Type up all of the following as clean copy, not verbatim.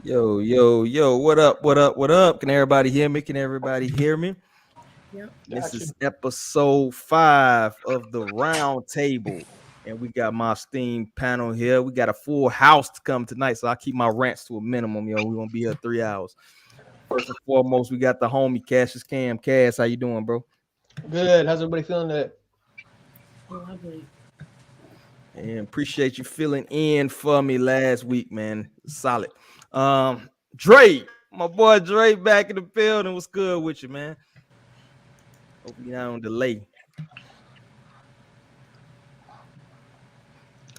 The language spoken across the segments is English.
Yo, what up, what up? Can everybody hear me? Yep. This is episode 5 of the Roundtable. And we got my esteemed panel here. We got a full house to come tonight, so I keep my rants to a minimum. We're gonna be here 3 hours. First and foremost, we got the homie Cassius Cam. Cass, how you doing, bro? Good. How's everybody feeling today? Lovely. And appreciate you filling in for me last week, man. Solid. Dre, my boy Dre back in the building. What's good with you, man? Hope you're not on delay.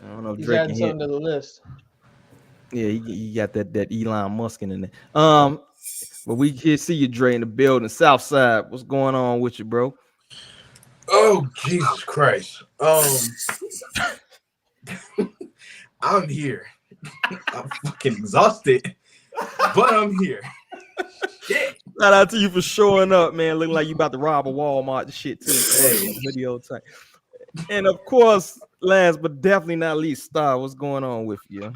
I don't know if He's Drake adding can hear. something to the list. Yeah, he got that Elon Musk in there. But we can see you, Dre, in the building. Southside, what's going on with you, bro? Oh, Jesus Christ. I'm here. I'm fucking exhausted, but I'm here. Shit. Shout out to you for showing up, man. Looking like you about to rob a Walmart and shit too. Hey. Video type. And of course, last but definitely not least, Star, what's going on with you?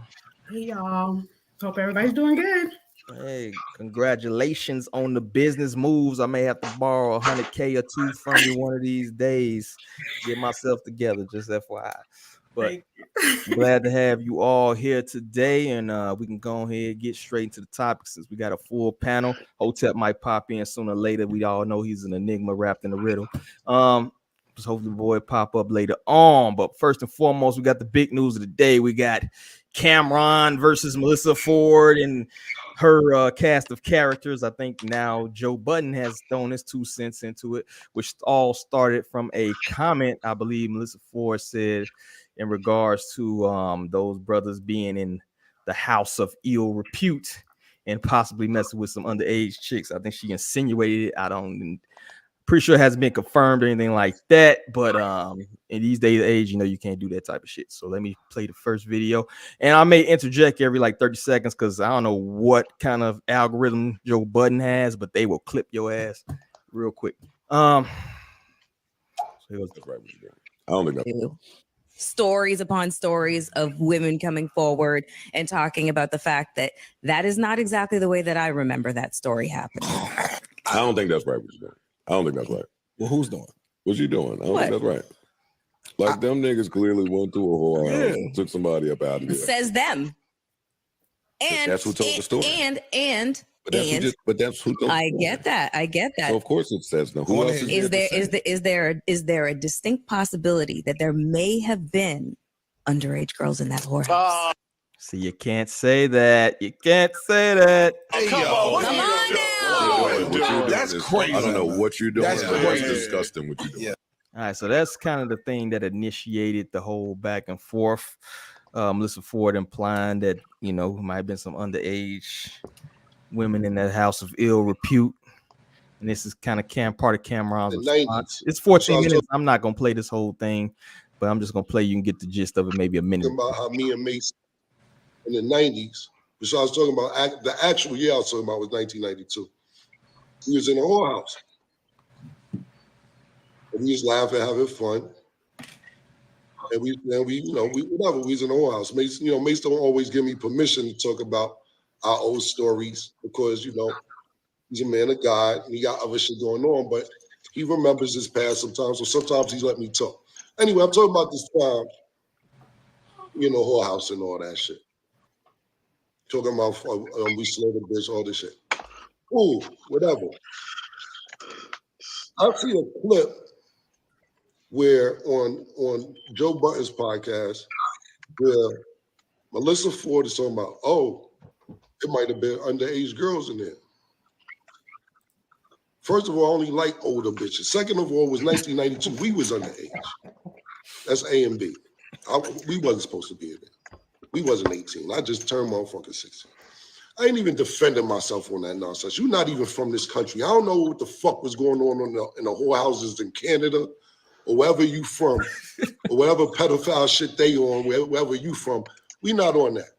Hey y'all. Hope everybody's doing good. Hey, congratulations on the business moves. I may have to borrow $100K or $2 from you one of these days. Get myself together, just FYI. But glad to have you all here today, and we can go ahead and get straight into the topic since we got a full panel. Hotep might pop in sooner or later. We all know he's an enigma wrapped in a riddle. Hopefully the boy pop up later on. But first and foremost, we got the big news of the day. We got Camron versus Melyssa Ford and her cast of characters. I think now Joe Budden has thrown his 2 cents into it, which all started from a comment I believe Melyssa Ford said in regards to those brothers being in the house of ill repute and possibly messing with some underage chicks. I think she insinuated it. Pretty sure it hasn't been confirmed or anything like that, but in these days of age, you can't do that type of shit. So let me play the first video, and I may interject every like 30 seconds because I don't know what kind of algorithm Joe Budden has, but they will clip your ass real quick. So here's the right video. I don't think that's stories upon stories of women coming forward and talking about the fact that that is not exactly the way that I remember that story happening. I don't think that's right what you're doing. I don't think that's right. Well, who's doing? What you doing? I don't think that's right. Like them niggas clearly went to a whorehouse and took somebody up out of there. Says them. And that's who told the story. But that's who told I get that. So of course it says no. Who else is there a distinct possibility that there may have been underage girls in that whorehouse? See, you can't say that. Hey, come on now. That's crazy. I don't know what you're doing. That's disgusting what you're doing. Yeah. All right, so that's kind of the thing that initiated the whole back and forth. Melyssa Ford implying that, might have been some underage women in that house of ill repute. And this is kind of part of Camron's response. It's 14 minutes. I'm not going to play this whole thing, but I'm just going to play. You can get the gist of it, maybe a minute. About how me and Mace in the 90s, which I was talking about, the actual year I was talking about was 1992. We was in a whorehouse. And we was laughing, having fun. And we whatever, we was in a whorehouse. Mace, Mace don't always give me permission to talk about our old stories because, he's a man of God and he got other shit going on, but he remembers his past sometimes, so sometimes he let me talk. Anyway, I'm talking about this time, whorehouse and all that shit. Talking about we slid the bitch, all this shit. Ooh, whatever. I see a clip where on Joe Budden's podcast where Melyssa Ford is talking about, it might have been underage girls in there. First of all, I only like older bitches. Second of all, it was 1992. We was underage. That's A and B. We wasn't supposed to be in there. We wasn't 18. I just turned motherfucking 16. I ain't even defending myself on that nonsense. You're not even from this country. I don't know what the fuck was going on in the whorehouses in Canada or wherever you from, or whatever pedophile shit they on, wherever you from. We not on that.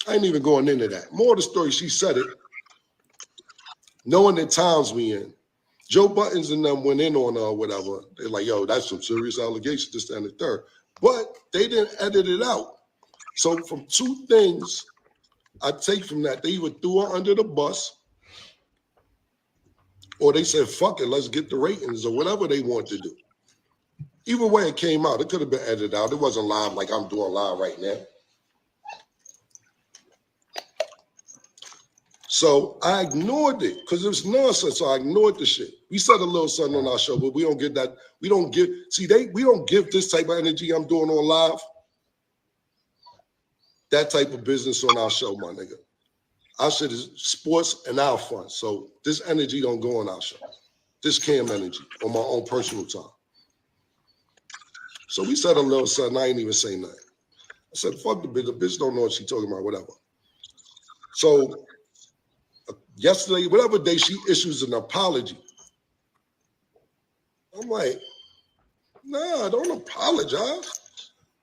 I ain't even going into that. More of the story, she said it. Knowing the times we in, Joe Buttons and them went in on whatever. They're like, yo, that's some serious allegations, this, that, and the third. But they didn't edit it out. So from two things I take from that they either threw her under the bus or they said, fuck it, let's get the ratings or whatever they want to do. Either way it came out, it could have been edited out. It wasn't live like I'm doing live right now. So I ignored it because it was nonsense. So I ignored the shit. We said a little something on our show, but we don't get that. We don't give, we don't give this type of energy I'm doing on live. That type of business on our show, my nigga. Our shit is sports and our fun. So this energy don't go on our show. This cam energy on my own personal time. So we said a little something. I ain't even say nothing. I said, fuck the bitch. The bitch don't know what she talking about, whatever. So yesterday, whatever day, she issues an apology. I'm like, nah, don't apologize.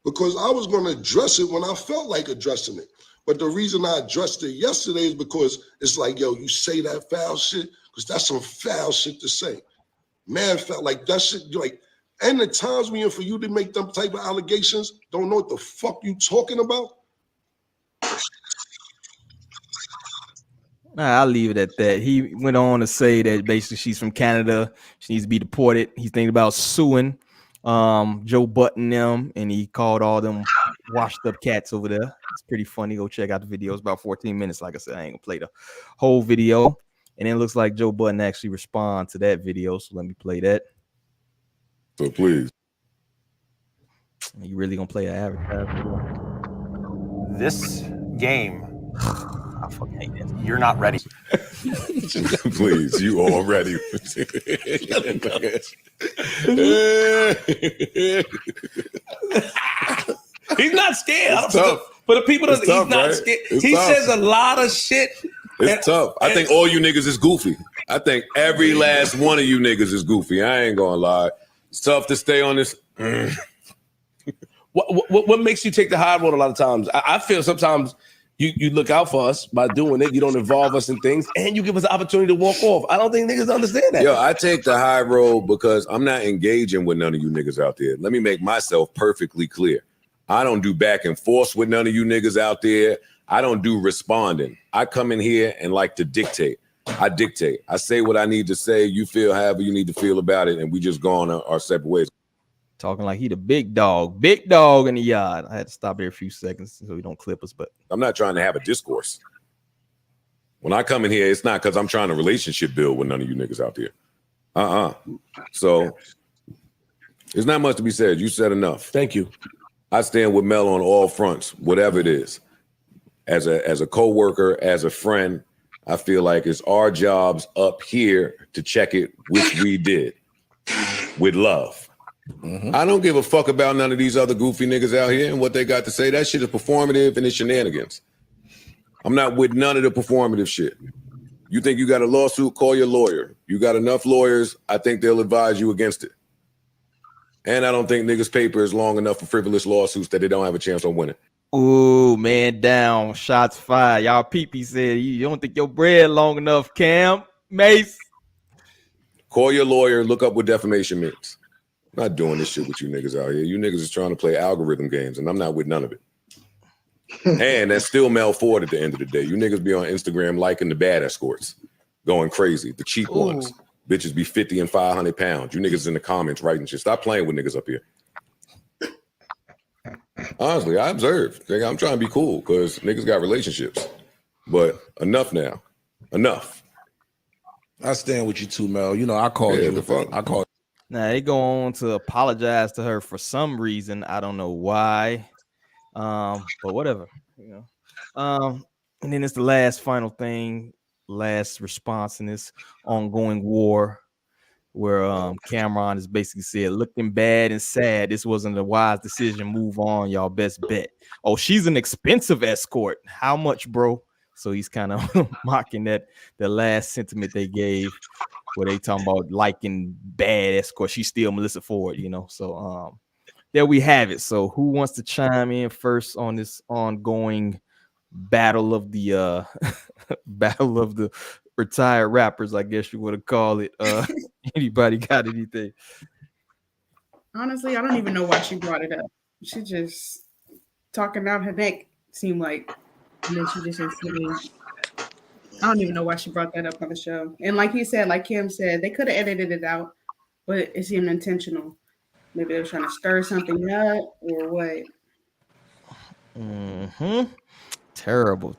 Because I was going to address it when I felt like addressing it. But the reason I addressed it yesterday is because it's like, yo, you say that foul shit, because that's some foul shit to say. Man felt like that shit, like, and the times when for you to make them type of allegations, don't know what the fuck you talking about. Nah, I'll leave it at that. He went on to say that basically she's from Canada. She needs to be deported. He's thinking about suing Joe Budden them, and he called all them washed up cats over there. It's pretty funny. Go check out the video. It's about 14 minutes. Like I said, I ain't gonna play the whole video. And it looks like Joe Budden actually responded to that video. So let me play that. So please. You really gonna play an advertisement? This game, I fucking hate that. you're not ready. Please, you already. He's not scared. It's tough. For the people that It's he's tough, not right? scared. It's He tough. says a lot of shit. It's tough. I think all you niggas is goofy. I think every last one of you niggas is goofy. I ain't gonna lie. It's tough to stay on this. What makes you take the high road a lot of times? I feel sometimes you look out for us by doing it. You don't involve us in things, and you give us the opportunity to walk off. I don't think niggas understand that. Yo, I take the high road because I'm not engaging with none of you niggas out there. Let me make myself perfectly clear. I don't do back and forth with none of you niggas out there. I don't do responding. I come in here and like to dictate. I dictate. I say what I need to say. You feel however you need to feel about it, and we just go on our separate ways. Talking like he the big dog in the yard. I had to stop every few seconds so he don't clip us, but I'm not trying to have a discourse. When I come in here, it's not because I'm trying to relationship build with none of you niggas out there. So there's not much to be said. You said enough. Thank you. I stand with Mel on all fronts, whatever it is. As a co-worker, as a friend, I feel like it's our jobs up here to check it, which we did with love. Mm-hmm. I don't give a fuck about none of these other goofy niggas out here and what they got to say. That shit is performative and it's shenanigans. I'm not with none of the performative shit. You think you got a lawsuit, call your lawyer. You got enough lawyers, I think they'll advise you against it. And I don't think niggas' paper is long enough for frivolous lawsuits that they don't have a chance on winning. ooh, man down. Shots fired. Y'all Pee-Pee said you don't think your bread long enough, Cam. Mace. Call your lawyer, look up what defamation means. I'm not doing this shit with you niggas out here. You niggas is trying to play algorithm games, and I'm not with none of it. And that's still Mel Ford at the end of the day. You niggas be on Instagram liking the bad escorts, going crazy, the cheap ones. Bitches be 50 and 500 pounds. You niggas in the comments writing shit. Stop playing with niggas up here. Honestly, I observe. I'm trying to be cool because niggas got relationships. But enough now. Enough. I stand with you too, Mel. You know, I called you. I called. Now they go on to apologize to her for some reason. I don't know why. But whatever, you know. And then it's the last final thing, last response in this ongoing war, where Camron has basically said, looking bad and sad, this wasn't a wise decision. Move on, y'all best bet. Oh, she's an expensive escort. How much, bro? So he's kind of mocking that the last sentiment they gave, where they talking about liking bad escort. She's still Melyssa Ford, you know. So there we have it. So who wants to chime in first on this ongoing battle of the battle of the retired rappers, I guess you would have called it. Anybody got anything? Honestly, I don't even know why she brought it up. She just talking out her neck seemed like And then she just instantly, I don't even know why she brought that up on the show. And like he said, like Kim said, they could have edited it out, but it seemed intentional. Maybe they were trying to stir something up or what. Terrible.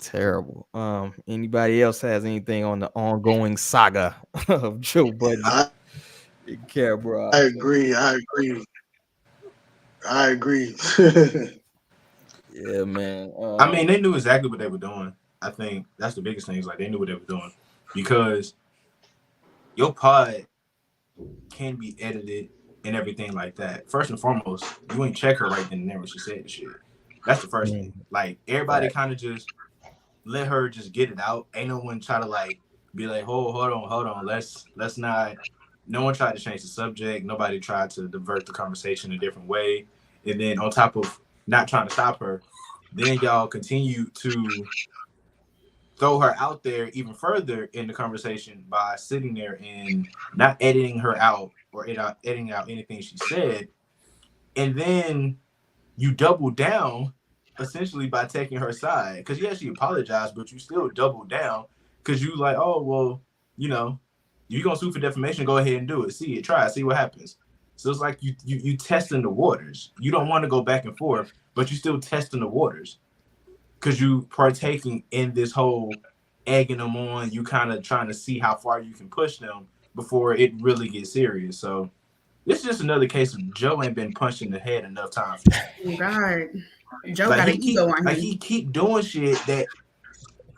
Anybody else has anything on the ongoing saga of Joe Budden? I agree. Yeah, man. I mean, they knew exactly what they were doing. I think that's the biggest thing. Is like they knew what they were doing because your pod can be edited and everything like that. First and foremost, you ain't check her right then and there when she said the shit. That's the first thing. Like everybody kind of just let her just get it out. Ain't no one try to like be like, hold on. Let's not. No one tried to change the subject. Nobody tried to divert the conversation a different way. And then on top of not trying to stop her, then y'all continue to throw her out there even further in the conversation by sitting there and not editing her out or editing out anything she said. And then you double down essentially by taking her side. Because yeah, she apologized, but you still double down because you like, oh, well, you know, you're going to sue for defamation, go ahead and do it. See what happens. So it's like you testing the waters. You don't want to go back and forth, but you still testing the waters. Because you partaking in this whole egging them on, you kind of trying to see how far you can push them before it really gets serious. So this is just another case of Joe ain't been punched in the head enough times. God, Joe Like got an ego on him. he keep doing shit that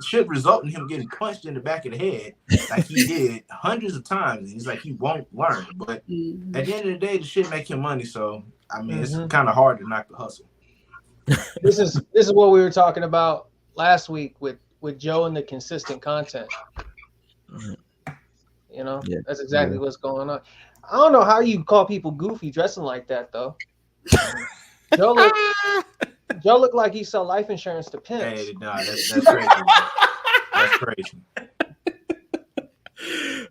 should result in him getting punched in the back of the head, like he did hundreds of times. And he's like he won't learn, but at the end of the day, the shit make him money. So I mean, it's kind of hard to knock the hustle. This is what we were talking about last week with Joe and the consistent content. You know, that's exactly what's going on. I don't know how you call people goofy dressing like that though. Joe looked like he sell life insurance to pimps. Hey, no, that's crazy. That's crazy.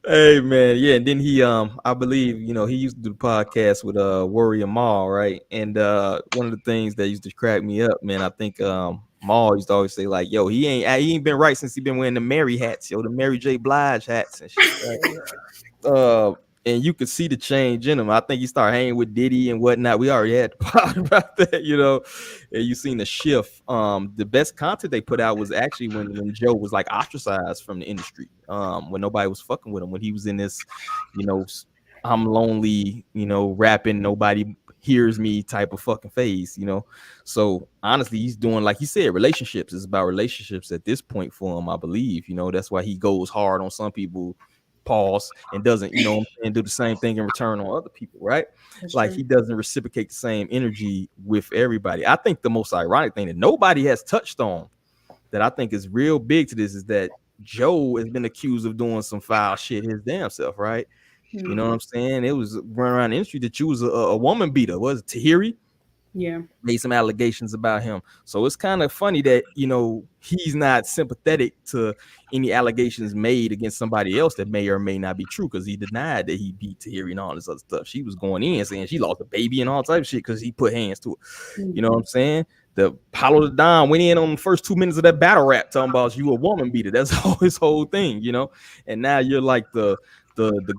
Hey man, yeah, and then he I believe, you know, he used to do the podcast with Worry and Maul, right? And one of the things that used to crack me up, man, I think Maul used to always say like, yo, he ain't been right since he been wearing the Mary hats, yo, the Mary J. Blige hats and shit. Right? And you could see the change in him. I think he started hanging with Diddy and whatnot. We already had the part about that, you know. And you seen the shift. The best content they put out was actually when Joe was like ostracized from the industry. When nobody was fucking with him. When he was in this, you know, I'm lonely, you know, rapping, nobody hears me type of fucking phase, you know. So honestly, he's doing, like he said, relationships. It's about relationships at this point for him, I believe. You know, that's why he goes hard on some people. Pause and doesn't, you know, and do the same thing in return on other people, right? That's like true. He doesn't reciprocate the same energy with everybody. I think the most ironic thing that nobody has touched on that I think is real big to this is that Joe has been accused of doing some foul shit his damn self, right? You know what I'm saying? It was running around the industry that you was a woman beater. Was it Tahiri? Yeah, made some allegations about him. So it's kind of funny that, you know, he's not sympathetic to any allegations made against somebody else that may or may not be true, because he denied that he beat Tahiri and all this other stuff. She was going in saying she lost a baby and all type of shit because he put hands to it. You know what I'm saying? The Paulo the Don went in on the first 2 minutes of that battle rap talking about you a woman beater. That's his whole thing, you know. And now you're like the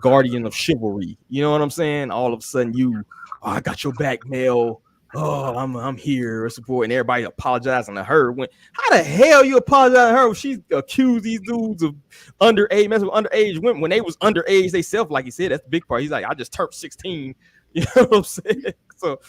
guardian of chivalry. You know what I'm saying? All of a sudden I got your back, Mel. Oh, I'm here supporting everybody, apologizing to her. How the hell you apologize to her when she accused these dudes of underage, messing with underage women when they was underage they self, like he said. That's the big part. He's like, I just turned 16. You know what I'm saying? So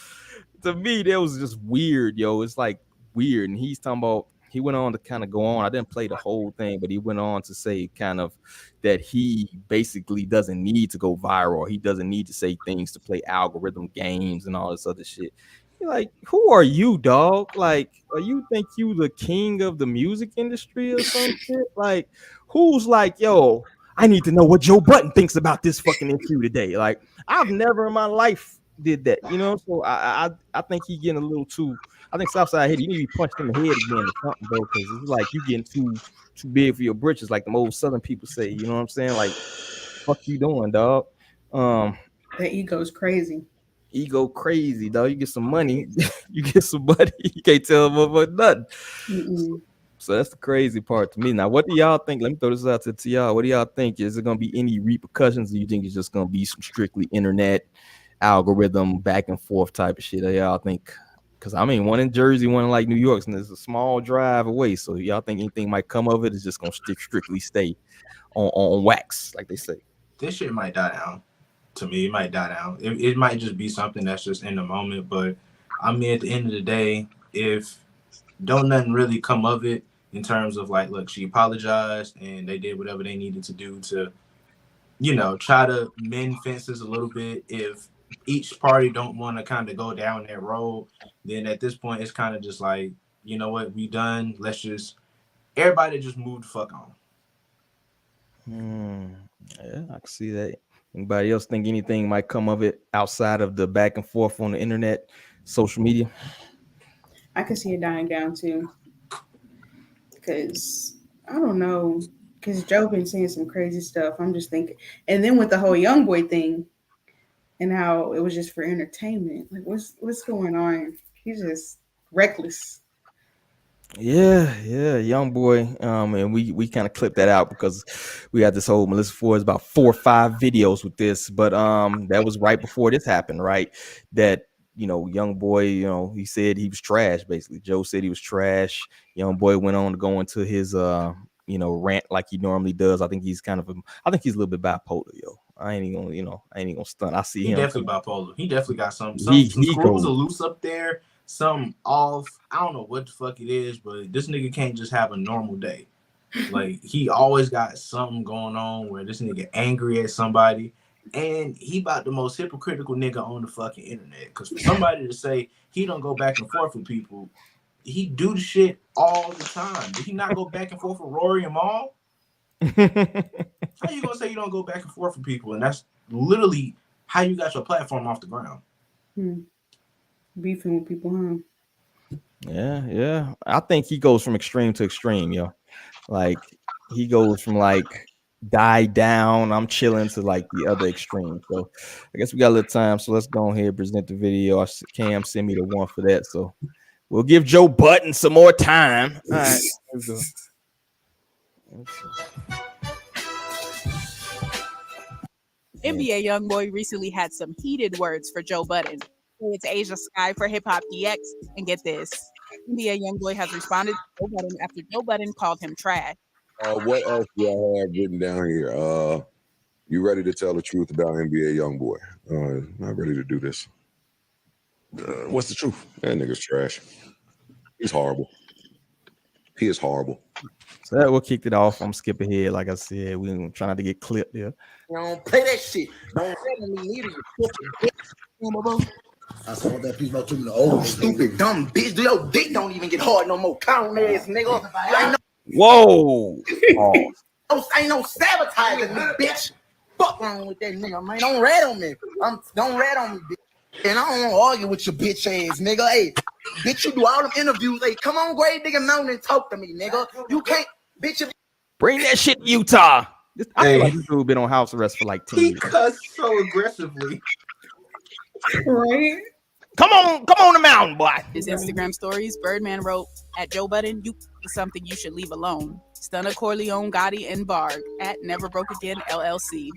to me, that was just weird, yo. It's like weird. And he's talking about, he went on to kind of go on. I didn't play the whole thing, but he went on to say kind of that he basically doesn't need to go viral. He doesn't need to say things to play algorithm games and all this other shit. Like, who are you, dog? Like, you think you the king of the music industry or some shit? Like, who's like, yo, I need to know what Joe Budden thinks about this fucking interview today. Like, I've never in my life did that, you know? So I think he getting a little too, I think Southside hit, you need to be punched in the head again or something, bro, because it's like you getting too big for your britches, like the old Southern people say, you know what I'm saying? Like, fuck you doing, dog? That ego's crazy. Ego crazy, dog. You get some money, you get some money. You can't tell them about nothing. So that's the crazy part to me. Now, what do y'all think? Let me throw this out to y'all. What do y'all think? Is it going to be any repercussions? Or you think it's just going to be some strictly internet algorithm back and forth type of shit? Y'all think? Because I mean, one in Jersey, one in like New York, and it's a small drive away. So y'all think anything might come of it? It's just going to strictly stay on wax, like they say. This shit might die down. To me, it might die down. It might just be something that's just in the moment. But I mean, at the end of the day, if don't nothing really come of it in terms of like, look, she apologized and they did whatever they needed to do to, you know, try to mend fences a little bit. If each party don't want to kind of go down that road, then at this point, it's kind of just like, you know what, we done. Let's just, everybody just move the fuck on. Yeah, I can see that. Anybody else think anything might come of it outside of the back and forth on the internet, social media? I can see it dying down too. Because I don't know. Because Joe been saying some crazy stuff. I'm just thinking. And then with the whole young boy thing and how it was just for entertainment. Like what's going on? He's just reckless. Yeah, young boy. And we kind of clipped that out because we had this whole Melyssa Ford's about 4 or 5 videos with this, but that was right before this happened, right? That, you know, young boy, you know, he said he was trash. Basically, Joe said he was trash. Young boy went on to go into his you know, rant like he normally does. I think he's a little bit bipolar, yo. I ain't even gonna stunt. I see he him definitely bipolar. He definitely got some he screws are loose up there. Some off. I don't know what the fuck it is, but this nigga can't just have a normal day. Like, he always got something going on where this nigga angry at somebody, and he about the most hypocritical nigga on the fucking internet. Because for somebody to say he don't go back and forth with people, he do the shit all the time. Did he not go back and forth with Rory and Maul? How you gonna say you don't go back and forth with people? And that's literally how you got your platform off the ground. Beefing with people, huh? Yeah. I think he goes from extreme to extreme, yo. Like, he goes from like die down, I'm chilling, to like the other extreme. So I guess we got a little time. So let's go ahead and present the video. Cam send me the one for that. So we'll give Joe Budden some more time. All right. Let's go. NBA YoungBoy recently had some heated words for Joe Budden. It's Asia Sky for Hip Hop DX, and get this: NBA YoungBoy has responded to Joe Budden after Joe Budden called him trash. What else do I have written down here? You ready to tell the truth about NBA YoungBoy? Not ready to do this. What's the truth? That nigga's trash. He's horrible. He is horrible. So that what kicked it off. I'm skipping ahead. Like I said, we ain't trying to get clipped there. Don't play that shit. Don't let me neither. I saw that piece about the old stupid dumb bitch. Your dick don't even get hard no more. Count ass nigga. Whoa. Ain't no sabotaging me, bitch. Fuck wrong with that nigga, man. Don't rat on me. Don't rat on me, bitch. And I don't want to argue with your bitch ass, nigga. Hey, bitch, you do all them interviews. Hey, come on, Great Nigga Mountain and talk to me, nigga. You can't, bitch. Bring that shit to Utah. I feel like this dude been on house arrest for like 10 years. He cussed so aggressively. Right? Come on the mountain, boy. His Instagram stories, Birdman wrote, "At Joe Budden, you is something you should leave alone. Stunner Corleone, Gotti, and Barg at Never Broke Again LLC."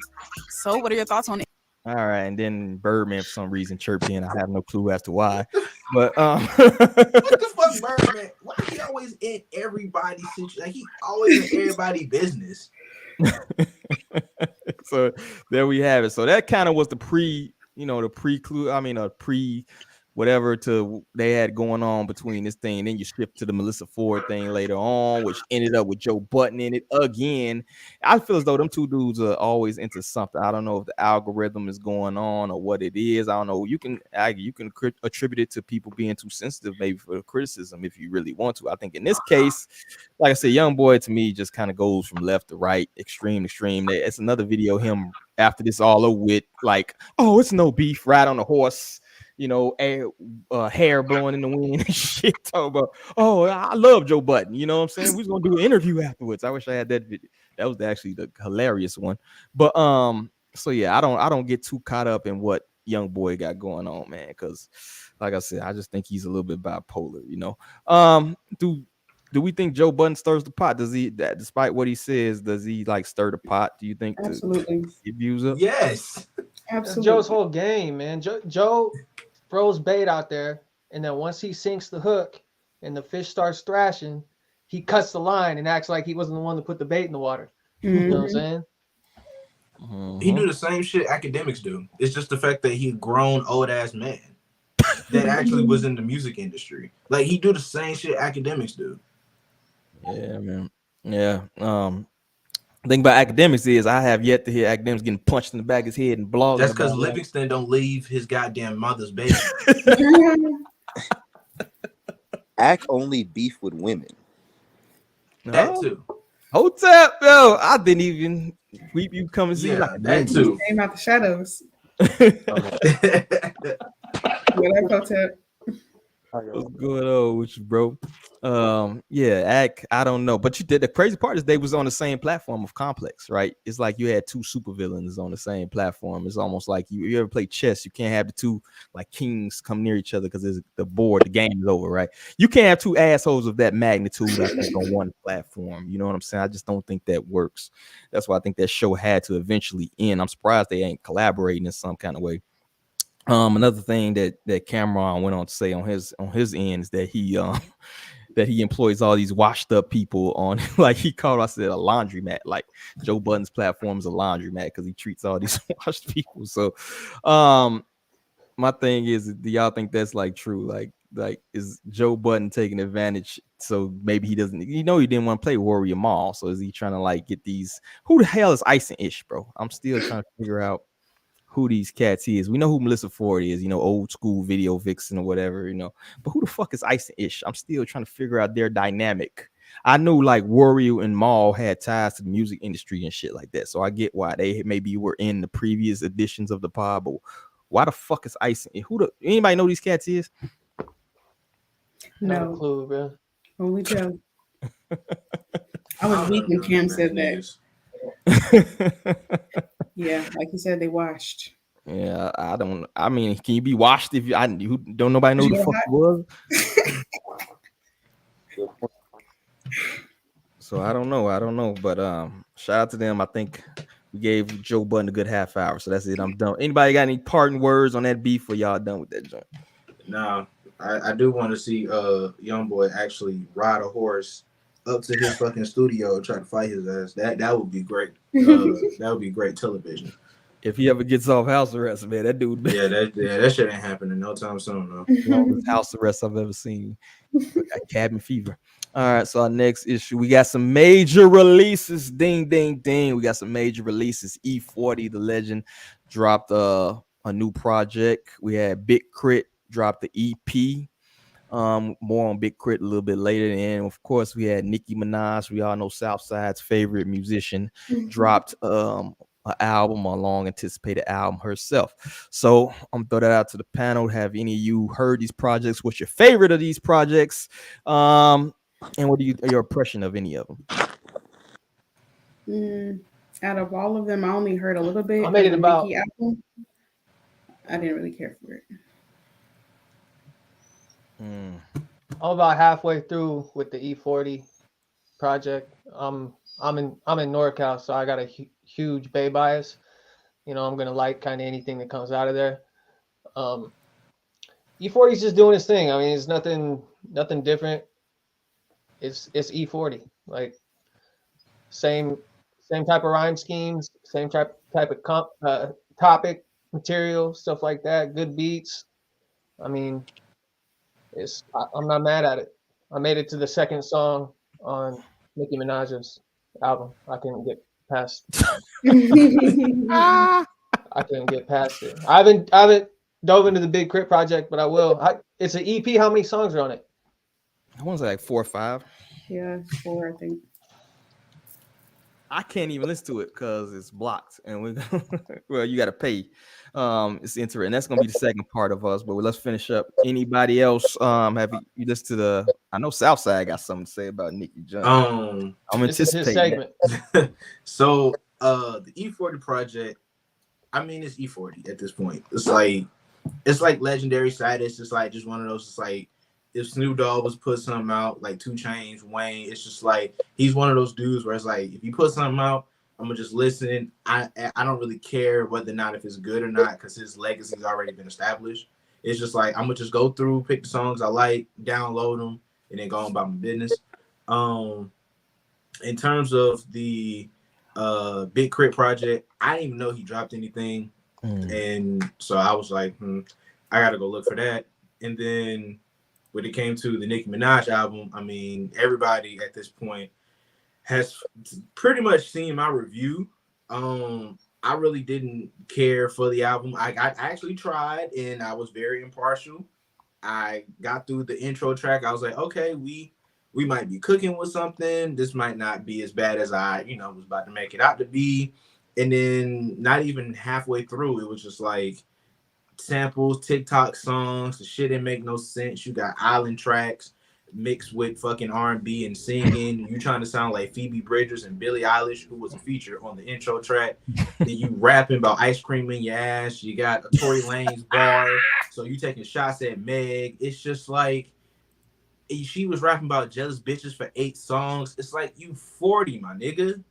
So what are your thoughts on it? All right, and then Birdman for some reason chirped in. I have no clue as to why. But what the fuck, Birdman? Why he always in everybody's situation? Like, he always in everybody's business. So there we have it. So that kind of was the pre whatever to they had going on between this thing. And then you shift to the Melyssa Ford thing later on, which ended up with Joe Budden in it again. I feel as though them two dudes are always into something. I don't know if the algorithm is going on or what it is. I don't know. You can attribute it to people being too sensitive, maybe, for the criticism, if you really want to. I think in this case, like I said, young boy to me just kind of goes from left to right, extreme to extreme. It's another video of him after this all over with, like, oh, it's no beef, ride on a horse, you know, hair blowing in the wind and shit. Talking about, oh, I love Joe Budden. You know what I'm saying? We was gonna do an interview afterwards. I wish I had that video. That was actually the hilarious one. But so yeah, I don't get too caught up in what young boy got going on, man, because like I said, I just think he's a little bit bipolar, you know. Do do we think Joe Budden stirs the pot? Does he, despite what he says, does he like stir the pot? Do you think? Absolutely. Get views up? Yes. Absolutely. Joe's whole game, man. Joe throws bait out there, and then once he sinks the hook and the fish starts thrashing, he cuts the line and acts like he wasn't the one to put the bait in the water. Mm-hmm. You know what I'm saying? He do the same shit academics do. It's just the fact that he a grown old ass man that actually was in the music industry. Like he do the same shit academics do. Yeah, man. Yeah. The thing about academics is I have yet to hear academics getting punched in the back of his head and blogging. That's because Livingston don't leave his goddamn mother's baby. Act only beef with women. That too. Hotep, yo, I didn't even weep you come and see like that too. Came out the shadows. What up, Hotep? What's going on with you, bro? I don't know, but you did. The crazy part is they was on the same platform of Complex, right? It's like you had two supervillains on the same platform. It's almost like you ever play chess. You can't have the two like kings come near each other because it's the board. The game is over, right? You can't have two assholes of that magnitude I think, on one platform. You know what I'm saying? I just don't think that works. That's why I think that show had to eventually end. I'm surprised they ain't collaborating in some kind of way. Another thing that Camron went on to say on his end is that he employs all these washed up people on, like he called, I said, a laundromat. Like Joe Budden's platform is a laundromat because he treats all these washed people. So my thing is, do y'all think that's like true? Like is Joe Budden taking advantage? So maybe he doesn't, he didn't want to play Warrior Mall. So is he trying to like get these? Who the hell is Ice and Ish, bro? I'm still trying to figure out who these cats is. We know who Melyssa Ford is, old school video vixen or whatever, but who the fuck is Ice and Ish? I'm still trying to figure out their dynamic. I knew like Warrior and Maul had ties to the music industry and shit like that, so I get why they maybe were in the previous editions of the pod, but why the fuck is Ice and Ish? Anybody know who these cats is? No. No clue, bro. Only Joe. I was weak when Cam said that. Yeah, like you said, they washed. Yeah, I mean, can you be washed if you don't nobody know who the fuck it was? So I don't know, but shout out to them. I think we gave Joe Budden a good half hour, so that's it. I'm done. Anybody got any parting words on that beef, or y'all done with that joint? No, I do want to see young boy actually ride a horse up to his fucking studio and try to fight his ass. That would be great. That would be great television. If he ever gets off house arrest, man, that dude. That shit ain't happening no time soon, though. Longest house arrest I've ever seen. Got cabin fever. All right, so our next issue, we got some major releases. Ding, ding, ding. We got some major releases. E40, the legend, dropped a new project. We had Big KRIT dropped the EP. More on Big KRIT a little bit later. And of course, we had Nikki Minaj. We all know Southside's favorite musician, dropped an album, a long anticipated album herself. So I'm throw that out to the panel. Have any of you heard these projects? What's your favorite of these projects? And what your impression of any of them? Out of all of them, I only heard a little bit. I made it about. Album. I didn't really care for it. I'm about halfway through with the E40 project. I'm in NorCal, so I got a huge Bay bias. I'm gonna like kind of anything that comes out of there. E40's just doing his thing. I mean, it's nothing different. It's E40, like same type of rhyme schemes, same type of topic, material, stuff like that. Good beats. I mean, I'm not mad at it. I made it to the second song on Nikki Minaj's album. I couldn't get past. I couldn't get past it. I haven't dove into the Big KRIT project, but I will. It's an EP. How many songs are on it? I want to say like 4 or 5. Yeah, 4, I think. I can't even listen to it because it's blocked, and well, you got to pay. It's interesting. That's gonna be the second part of us, but let's finish up. Anybody else? Have you listened to the? I know Southside got something to say about Nikki Jones. I'm anticipating that. So the E40 project. I mean, it's E40 at this point. It's like legendary status. It's like just one of those. It's like if Snoop Dogg was put something out, like 2 Chainz, Wayne, it's just like he's one of those dudes where it's like if you put something out, I'm gonna just listen. I don't really care whether or not if it's good or not because his legacy's already been established. It's just like I'm gonna just go through, pick the songs I like, download them, and then go on about my business. In terms of the Big KRIT project, I didn't even know he dropped anything, and so I was like, I gotta go look for that. And then when it came to the Nicki Minaj album, I mean, everybody at this point has pretty much seen my review. I really didn't care for the album. I actually tried, and I was very impartial. I got through the intro track. I was like, okay, we might be cooking with something. This might not be as bad as I, was about to make it out to be. And then not even halfway through, it was just like samples, TikTok songs. The shit didn't make no sense. You got island tracks mixed with fucking R&B and singing. You trying to sound like Phoebe Bridgers and Billie Eilish, who was a feature on the intro track. Then you rapping about ice cream in your ass. You got a Tory Lanez bar. So you taking shots at Meg. It's just like she was rapping about jealous bitches for 8 songs. It's like you 40, my nigga.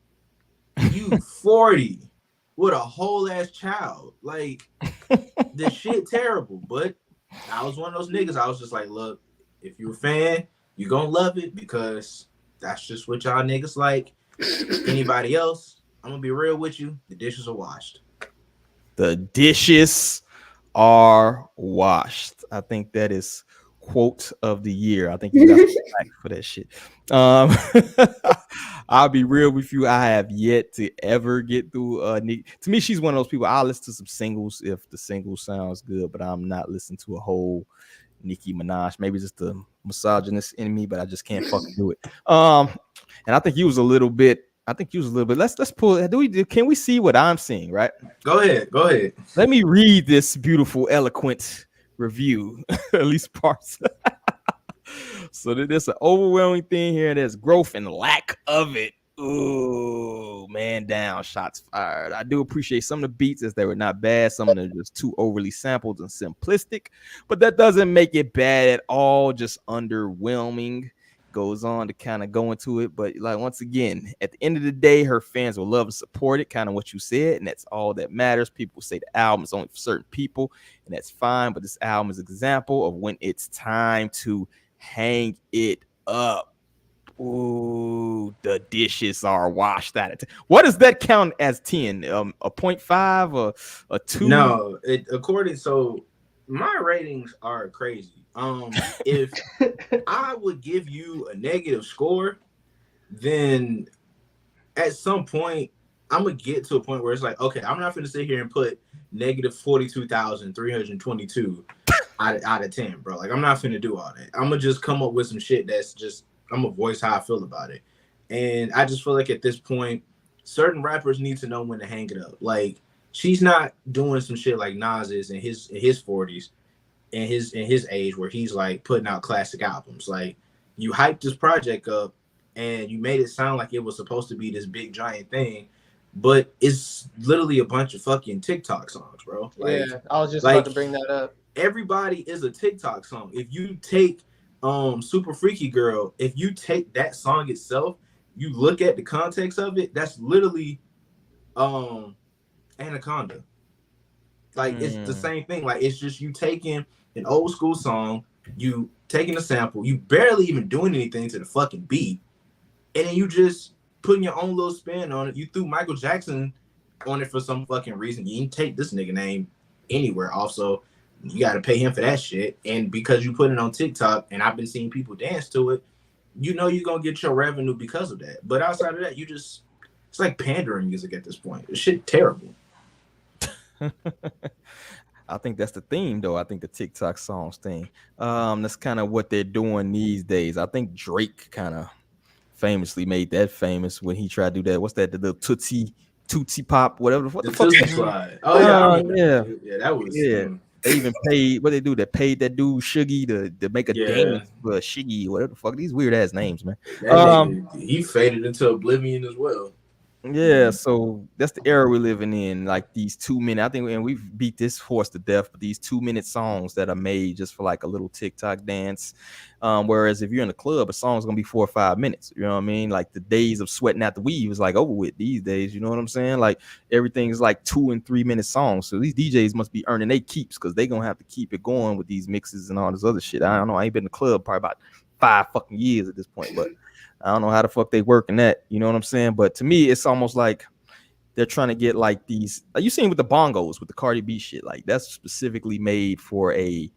You 40 with a whole ass child. Like the shit terrible. But I was one of those niggas. I was just like, look, if you're a fan, you're gonna love it because that's just what y'all niggas like. Anybody else, I'm gonna be real with you. The dishes are washed. The dishes are washed. I think that is quote of the year. I think you got back for that shit. I'll be real with you. I have yet to ever get through Nikki. To me, she's one of those people. I'll listen to some singles if the single sounds good, but I'm not listening to a whole Nicki Minaj. Maybe just the misogynist in me, but I just can't fucking do it. And I think you was a little bit. Let's pull it. Can we see what I'm seeing? Right. Go ahead. Let me read this beautiful, eloquent review, at least parts. So there's an overwhelming thing here. There's growth and lack of it. Ooh, man down, shots fired. I do appreciate some of the beats as they were not bad. Some of them just too overly sampled and simplistic, but that doesn't make it bad at all. Just underwhelming. Goes on to kind of go into it, but like once again, at the end of the day, her fans will love and support it, kind of what you said, and that's all that matters. People say the album is only for certain people, and that's fine, but this album is an example of when it's time to hang it up. Ooh, the dishes are washed out of 10. What does that count as 10? A 0.5 or a 2? No, so my ratings are crazy. If I would give you a negative score, then at some point I'm gonna get to a point where it's like, okay, I'm not gonna sit here and put negative 42,322 out of 10, bro. Like I'm not finna do all that. I'm gonna just come up with some shit that's just I'm gonna voice how I feel about it. And I just feel like at this point, certain rappers need to know when to hang it up. Like she's not doing some shit like Nas is in his 40s. In his age where he's like putting out classic albums. Like you hyped this project up and you made it sound like it was supposed to be this big giant thing, but it's literally a bunch of fucking TikTok songs, bro. Like, yeah, I was just about to bring that up. Everybody is a TikTok song. If you take Super Freaky Girl, if you take that song itself, you look at the context of it, that's literally Anaconda. Like it's the same thing. Like it's just you taking an old school song, you taking a sample, you barely even doing anything to the fucking beat, and then you just putting your own little spin on it. You threw Michael Jackson on it for some fucking reason. You didn't take this nigga name anywhere. Also, you got to pay him for that shit. And because you put it on TikTok, and I've been seeing people dance to it, you know you're gonna get your revenue because of that. But outside of that, it's like pandering music at this point. This shit terrible. I think that's the theme, though. I think the TikTok songs thing. That's kind of what they're doing these days. I think Drake kind of famously made that famous when he tried to do that. What's that? The little Tootsie Pop, whatever. What the fuck? Slide. Oh yeah. That was They even paid. What they do? They paid that dude Shuggy to make a dance for Shiggy, whatever the fuck. These weird ass names, man. He faded into oblivion as well. Yeah, so that's the era we're living in. Like these 2 minute, I think, and we've beat this horse to death, but these 2 minute songs that are made just for like a little TikTok dance. Whereas if you're in a club, a song's gonna be 4 or 5 minutes. You know what I mean? Like the days of sweating out the weave is like over with these days. You know what I'm saying? Like everything is like 2 and 3 minute songs. So these DJs must be earning their keeps because they're gonna have to keep it going with these mixes and all this other shit. I don't know. I ain't been in the club probably about 5 fucking years at this point, but I don't know how the fuck they working that. You know what I'm saying? But to me, it's almost like they're trying to get like these. Like you seen with the bongos with the Cardi B shit. Like that's specifically made for a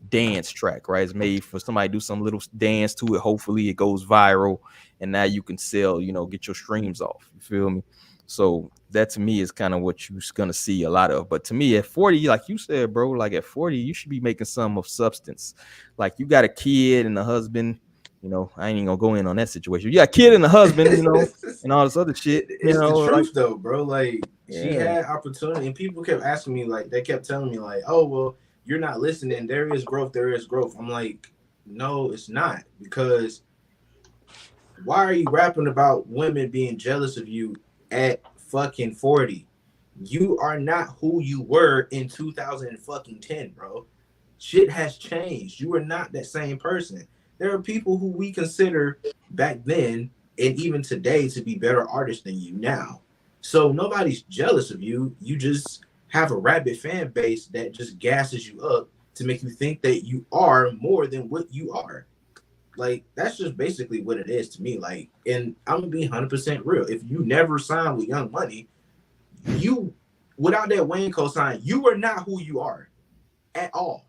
dance track, right? It's made for somebody to do some little dance to it. Hopefully, it goes viral, and now you can sell. You know, get your streams off. You feel me? So that to me is kind of what you're gonna see a lot of. But to me, at 40, like you said, bro, like at 40, you should be making some of substance. Like you got a kid and a husband. You know, I ain't even gonna go in on that situation. You got a kid and a husband, you know, and all this other shit. You It's know, the like, truth though, bro. Like she had opportunity, and people kept asking me, like they kept telling me, like, "Oh, well, you're not listening. There is growth. There is growth." I'm like, no, it's not, because why are you rapping about women being jealous of you at fucking 40? You are not who you were in 2010, bro. Shit has changed. You are not that same person. There are people who we consider back then and even today to be better artists than you now. So nobody's jealous of you. You just have a rabid fan base that just gasses you up to make you think that you are more than what you are. Like, that's just basically what it is to me. Like, and I'm gonna be 100% real. If you never signed with Young Money, you, without that Wayne cosign, you were not who you are at all.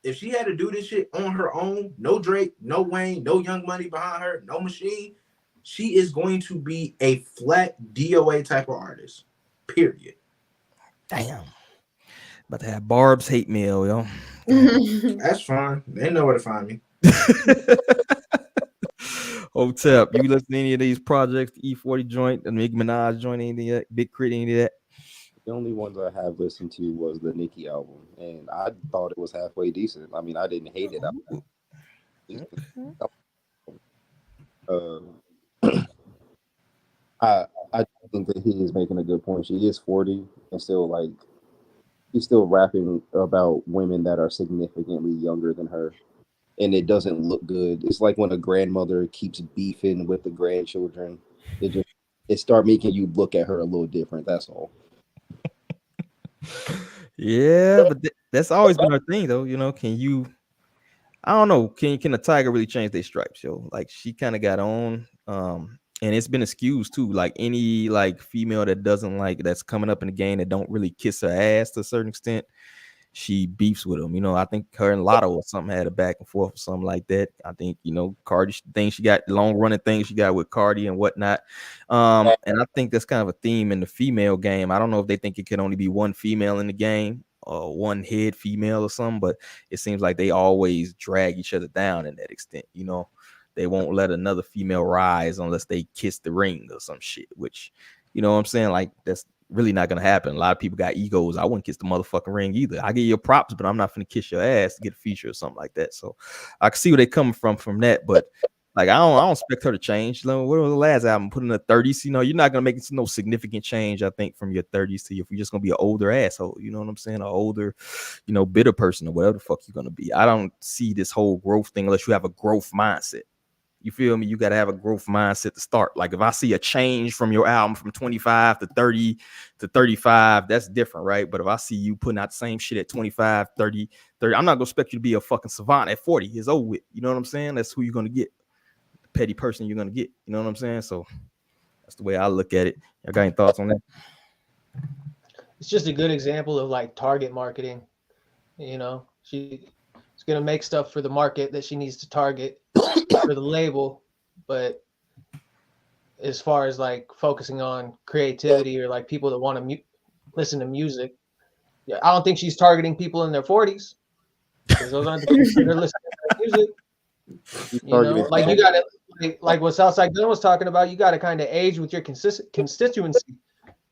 If she had to do this shit on her own, no Drake, no Wayne, no Young Money behind her, no Machine, she is going to be a flat DOA type of artist. Period. damn. About to have Barb's hate mail, yo. That's fine. They know where to find me. Hotep, you listen to any of these projects, the E40 joint, the Nikki Minaj joint, anything that, Big Crit, any of that? The only ones I have listened to was the Nikki album, and I thought it was halfway decent. I mean, I didn't hate it. I think that he is making a good point. She is 40 and still like she's still rapping about women that are significantly younger than her, and it doesn't look good. It's like when a grandmother keeps beefing with the grandchildren. It start making you look at her a little different. That's all. Yeah, but that's always been her thing, though. You know, I don't know, can a tiger really change their stripes, yo? Like she kind of got on, and it's been excused too. Like any like female that doesn't like that's coming up in the game that don't really kiss her ass to a certain extent, she beefs with them. You know, I think her and Lotto or something had a back and forth or something like that. I think, you know, Cardi thing she got, long running things she got with Cardi and whatnot. And I think that's kind of a theme in the female game. I don't know if they think it can only be one female in the game or one head female or something, but it seems like they always drag each other down in that extent. You know, they won't let another female rise unless they kiss the ring or some shit, which, you know what I'm saying? Like that's really not gonna happen. A lot of people got egos. I wouldn't kiss the motherfucking ring either. I give you props, but I'm not gonna kiss your ass to get a feature or something like that. So I can see where they coming from that, but like I don't expect her to change. What was the last album? Put in the 30s. You know, you're not gonna make no significant change, I think, from your 30s to if you're just gonna be an older asshole. You know what I'm saying? An older, you know, bitter person or whatever the fuck you're gonna be. I don't see this whole growth thing unless you have a growth mindset. You feel me? You got to have a growth mindset to start. Like if I see a change from your album from 25 to 30 to 35, that's different, right? But if I see you putting out the same shit at 25, 30, I'm not going to expect you to be a fucking savant at 40. It's over with. You know what I'm saying? That's who you're going to get. The petty person you're going to get. You know what I'm saying? So that's the way I look at it. Y'all got any thoughts on that? It's just a good example of like target marketing. You know, she's going to make stuff for the market that she needs to target for the label, but as far as like focusing on creativity or like people that want to listen to music, yeah, I don't think she's targeting people in their 40s because those aren't the people that are listening to music. You know, like you got to like what Southside Gun was talking about. You got to kind of age with your constituency.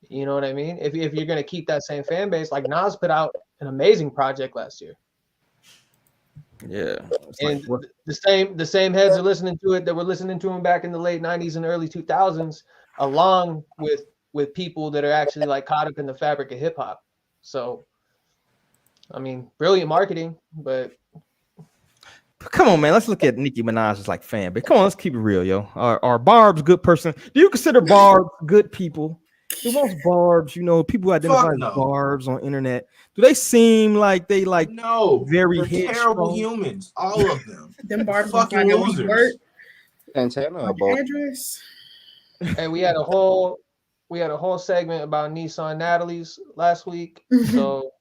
You know what I mean? If you're gonna keep that same fan base, like Nas put out an amazing project last year. Yeah, and like, the same heads are listening to it that were listening to him back in the late 90s and early 2000s along with people that are actually like caught up in the fabric of hip hop. So, I mean, brilliant marketing, but come on, man. Let's look at Nicki Minaj as like fan, but come on, let's keep it real, yo. Are Barb's good person? Do you consider Barb good people? Do most Barbs, people who identify as Barbs on internet, do they seem like they like very they're terrible humans? All of them. Them Barbs fucking losers. Antenna address. And we had a whole segment about Nissan Natalie's last week. So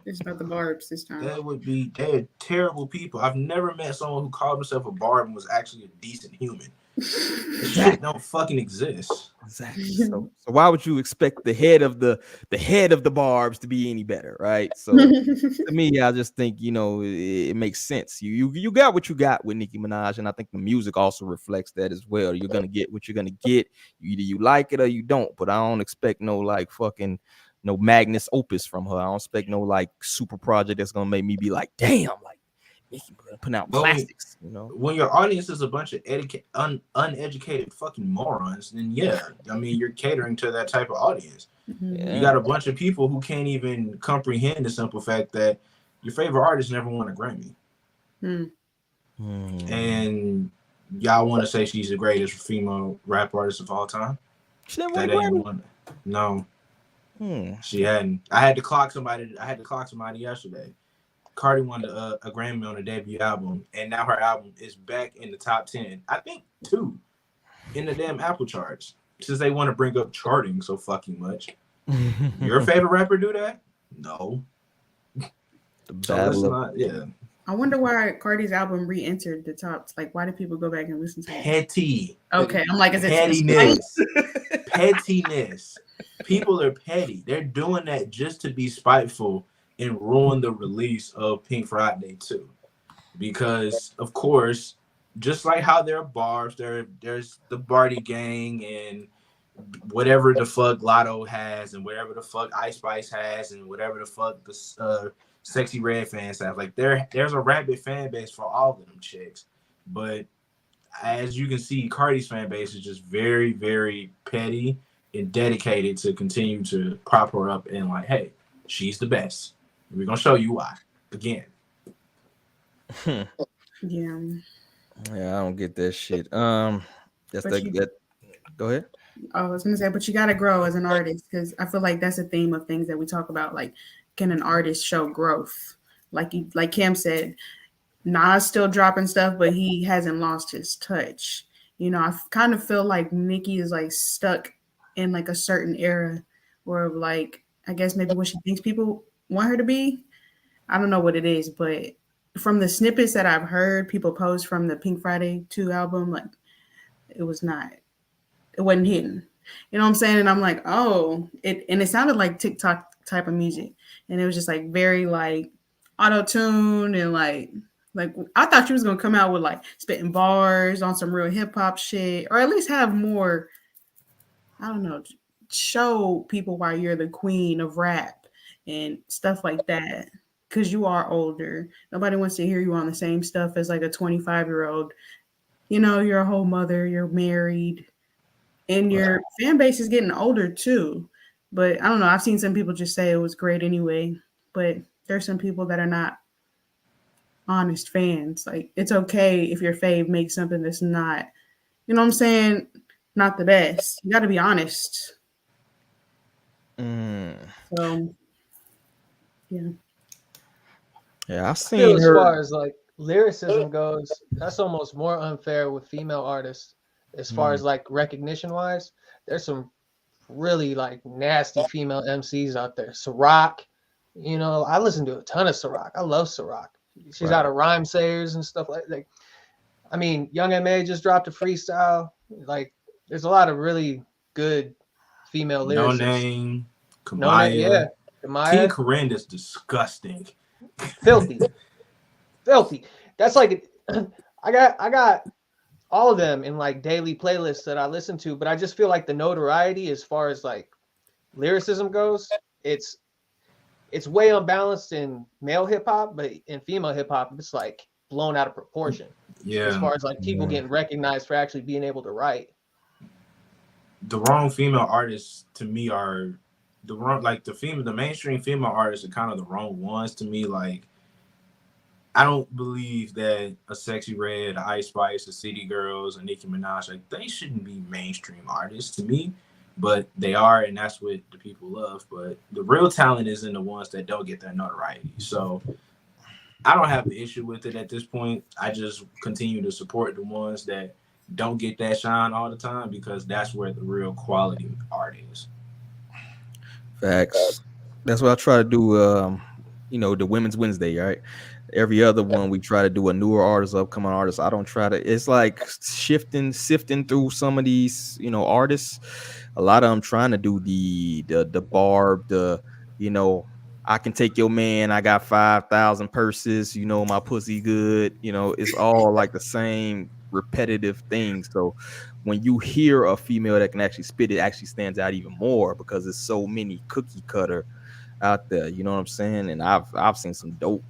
it's about the Barbs this time. They're terrible people. I've never met someone who called himself a Barb and was actually a decent human. That don't fucking exist. Exactly. So why would you expect the head of the Barbs to be any better, right? So to me, I just think it makes sense. You got what you got with Nicki Minaj, and I think the music also reflects that as well. You're gonna get what you're gonna get. Either you like it or you don't. But I don't expect no Magnus Opus from her. I don't expect no like super project that's gonna make me be like, damn, like Nicki putting out classics. When your audience is a bunch of uneducated fucking morons, then yeah, I mean you're catering to that type of audience. Yeah. You got a bunch of people who can't even comprehend the simple fact that your favorite artist never won a Grammy. And y'all want to say she's the greatest female rap artist of all time? She never won a Grammy? No. She hadn't. I had to clock somebody yesterday. Cardi won a Grammy on her debut album, and now her album is back in the top 10. I think 2 in the damn Apple charts, since they want to bring up charting so fucking much. Your favorite rapper do that? No. I wonder why Cardi's album re-entered the tops. Like, why do people go back and listen to it? Petty. Okay, I'm like, is it pettiness? Pettiness. People are petty. They're doing that just to be spiteful and ruin the release of Pink Friday 2. Because, of course, just like how there are Barbs, there's the Barty Gang and whatever the fuck Lotto has and whatever the fuck Ice Spice has and whatever the fuck the Sexy Red fans have. Like, there's a rabid fan base for all of them chicks. But as you can see, Cardi's fan base is just very, very petty and dedicated to continue to prop her up and like, hey, she's the best. We're gonna show you why again. Yeah, I don't get that shit. Go ahead. I was gonna say, but you gotta grow as an artist, because I feel like that's a theme of things that we talk about. Like, can an artist show growth? Like Cam said, Nas still dropping stuff, but he hasn't lost his touch. I kind of feel like Nicki is like stuck in like a certain era where, like, I guess maybe what she thinks people want her to be. I don't know what it is, but from the snippets that I've heard people post from the Pink Friday 2 album, like, it wasn't hitting. You know what I'm saying? And I'm like, it sounded like TikTok type of music. And it was just like very like auto-tune and like I thought she was gonna come out with like spitting bars on some real hip-hop shit, or at least have more, I don't know, show people why you're the queen of rap and stuff like that, because you are older. Nobody wants to hear you on the same stuff as like a 25-year-old. You're a whole mother, you're married, and your fan base is getting older too. But I don't know, I've seen some people just say it was great anyway, but there's some people that are not honest fans. Like, it's okay if your fave makes something that's not, you know what I'm saying, not the best. You got to be honest. So yeah, I've I feel seen as her. far as like lyricism goes, that's almost more unfair with female artists. As far as like recognition wise, there's some really like nasty female MCs out there. Ciroc, I listen to a ton of Ciroc. I love Ciroc. She's out of Rhyme Sayers and stuff like that. I mean, Young M.A. just dropped a freestyle. Like, there's a lot of really good female lyricists. No Name, Kamaya. Kamaya. King Corinne is disgusting. Filthy. That's like, I got all of them in like daily playlists that I listen to, but I just feel like the notoriety as far as like lyricism goes, it's way unbalanced in male hip hop, but in female hip hop, it's like blown out of proportion. Yeah. As far as like people getting recognized for actually being able to write. the wrong female artists to me are the wrong, like the mainstream female artists are kind of the wrong ones to me. Like, I don't believe that a Sexy Red, a Ice Spice, a City Girls, a Nicki Minaj, like they shouldn't be mainstream artists to me, but they are, and that's what the people love. But the real talent is in the ones that don't get that notoriety. So I don't have an issue with it at this point. I just continue to support the ones that don't get that shine all the time because that's where the real quality art is. Facts. That's what I try to do. The Women's Wednesday, right? Every other one we try to do a newer artist, upcoming artist. I don't try to. It's like sifting through some of these, artists. A lot of them trying to do the barb, I can take your man. I got 5,000 purses. My pussy good. It's all like the same repetitive thing. So when you hear a female that can actually spit, it actually stands out even more because there's so many cookie cutter out there. You know what I'm saying? And I've seen some dope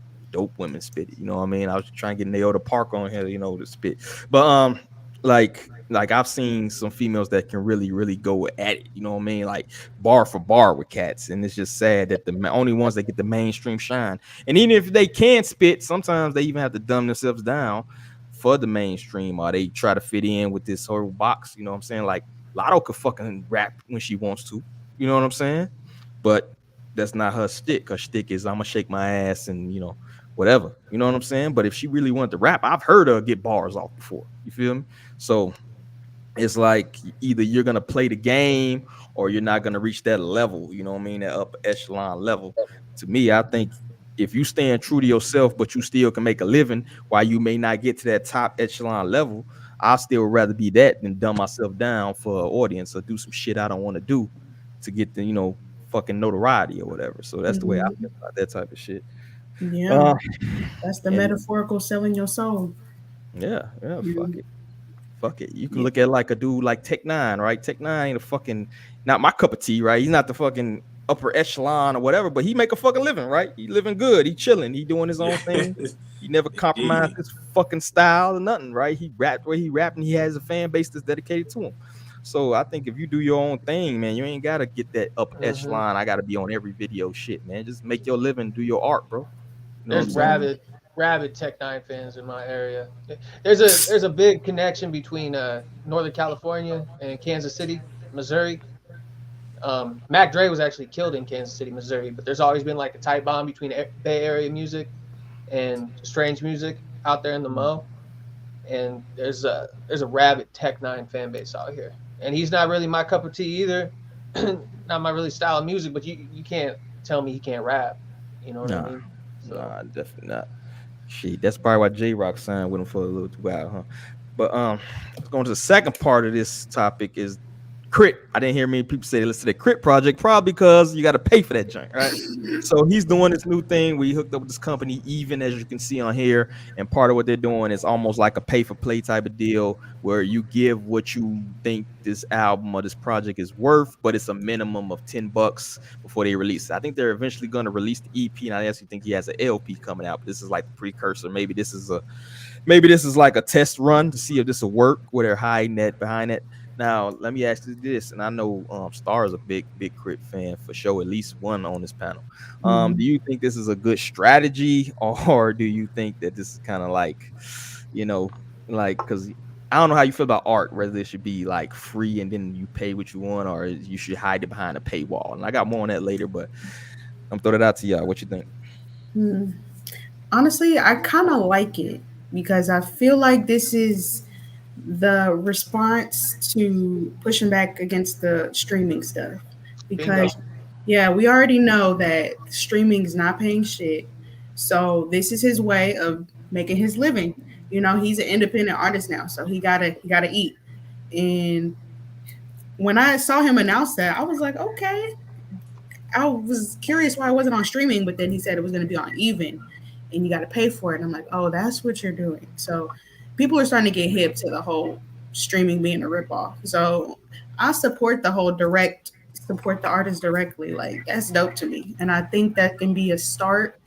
women spit it. You know what I mean? I was trying to get Naoda Park on here, to spit. But like I've seen some females that can really, really go at it. You know what I mean? Like bar for bar with cats. And it's just sad that the only ones that get the mainstream shine. And even if they can spit, sometimes they even have to dumb themselves down for the mainstream, or they try to fit in with this whole box. You know what I'm saying? Like Lotto could fucking rap when she wants to. You know what I'm saying? But that's not her stick. Her stick is I'm gonna shake my ass and whatever. You know what I'm saying? But if she really wanted to rap, I've heard her get bars off before. You feel me? So it's like either you're gonna play the game or you're not gonna reach that level. You know what I mean? That upper echelon level. To me, I think if you stand true to yourself, but you still can make a living while you may not get to that top echelon level, I still rather be that than dumb myself down for an audience or do some shit I don't want to do to get the fucking notoriety or whatever. So that's the way I feel about that type of shit. Yeah, that's the metaphorical selling your soul. Yeah, fuck it. You can look at like a dude like Tech Nine, right? Tech Nine ain't a fucking not my cup of tea, right? He's not the fucking upper echelon or whatever, but he make a fucking living, right? He living good, he chilling, he doing his own thing. He never compromised his fucking style or nothing, right? He rapped where he rapped, and he has a fan base that's dedicated to him. So I think if you do your own thing, man, you ain't gotta get that upper echelon. I gotta be on every video shit, man. Just make your living, do your art, bro. There's rabid Tech Nine fans in my area. There's a big connection between Northern California and Kansas City, Missouri. Mac Dre was actually killed in Kansas City, Missouri, but there's always been like a tight bond between Bay Area music and strange music out there in the Mo. And there's a rabid Tech Nine fan base out here, and he's not really my cup of tea either. Not my really style of music, but you can't tell me he can't rap. You know what I mean? So. Nah, definitely not. Shit, that's probably why J-Rock signed with him for a little while, huh? But let's go on to the second part of this topic is KRIT. I didn't hear many people say listen to the KRIT project, probably because you got to pay for that joint, right? So he's doing this new thing. We hooked up with this company, Even, as you can see on here, and part of what they're doing is almost like a pay for play type of deal where you give what you think this album or this project is worth, but it's a minimum of $10 before they release it. I think they're eventually going to release the EP, and I actually think he has an LP coming out, but this is like the precursor. Maybe this is like a test run to see if this will work with their hiding that behind it. Now, let me ask you this, and I know Star is a big KRIT fan for sure, at least one on this panel. Do you think this is a good strategy, or do you think that this is kind of like, because I don't know how you feel about art, whether it should be like free and then you pay what you want, or you should hide it behind a paywall. And I got more on that later, but I'm throwing it out to y'all. What you think? Honestly, I kind of like it because I feel like this is the response to pushing back against the streaming stuff. Because, we already know that streaming is not paying shit. So this is his way of making his living. He's an independent artist now, so he gotta eat. And when I saw him announce that, I was like, okay. I was curious why it wasn't on streaming, but then he said it was going to be on Even, and you got to pay for it. And I'm like, oh, that's what you're doing. So people are starting to get hip to the whole streaming being a ripoff. So I support the whole support the artist directly. Like, that's dope to me. And I think that can be a start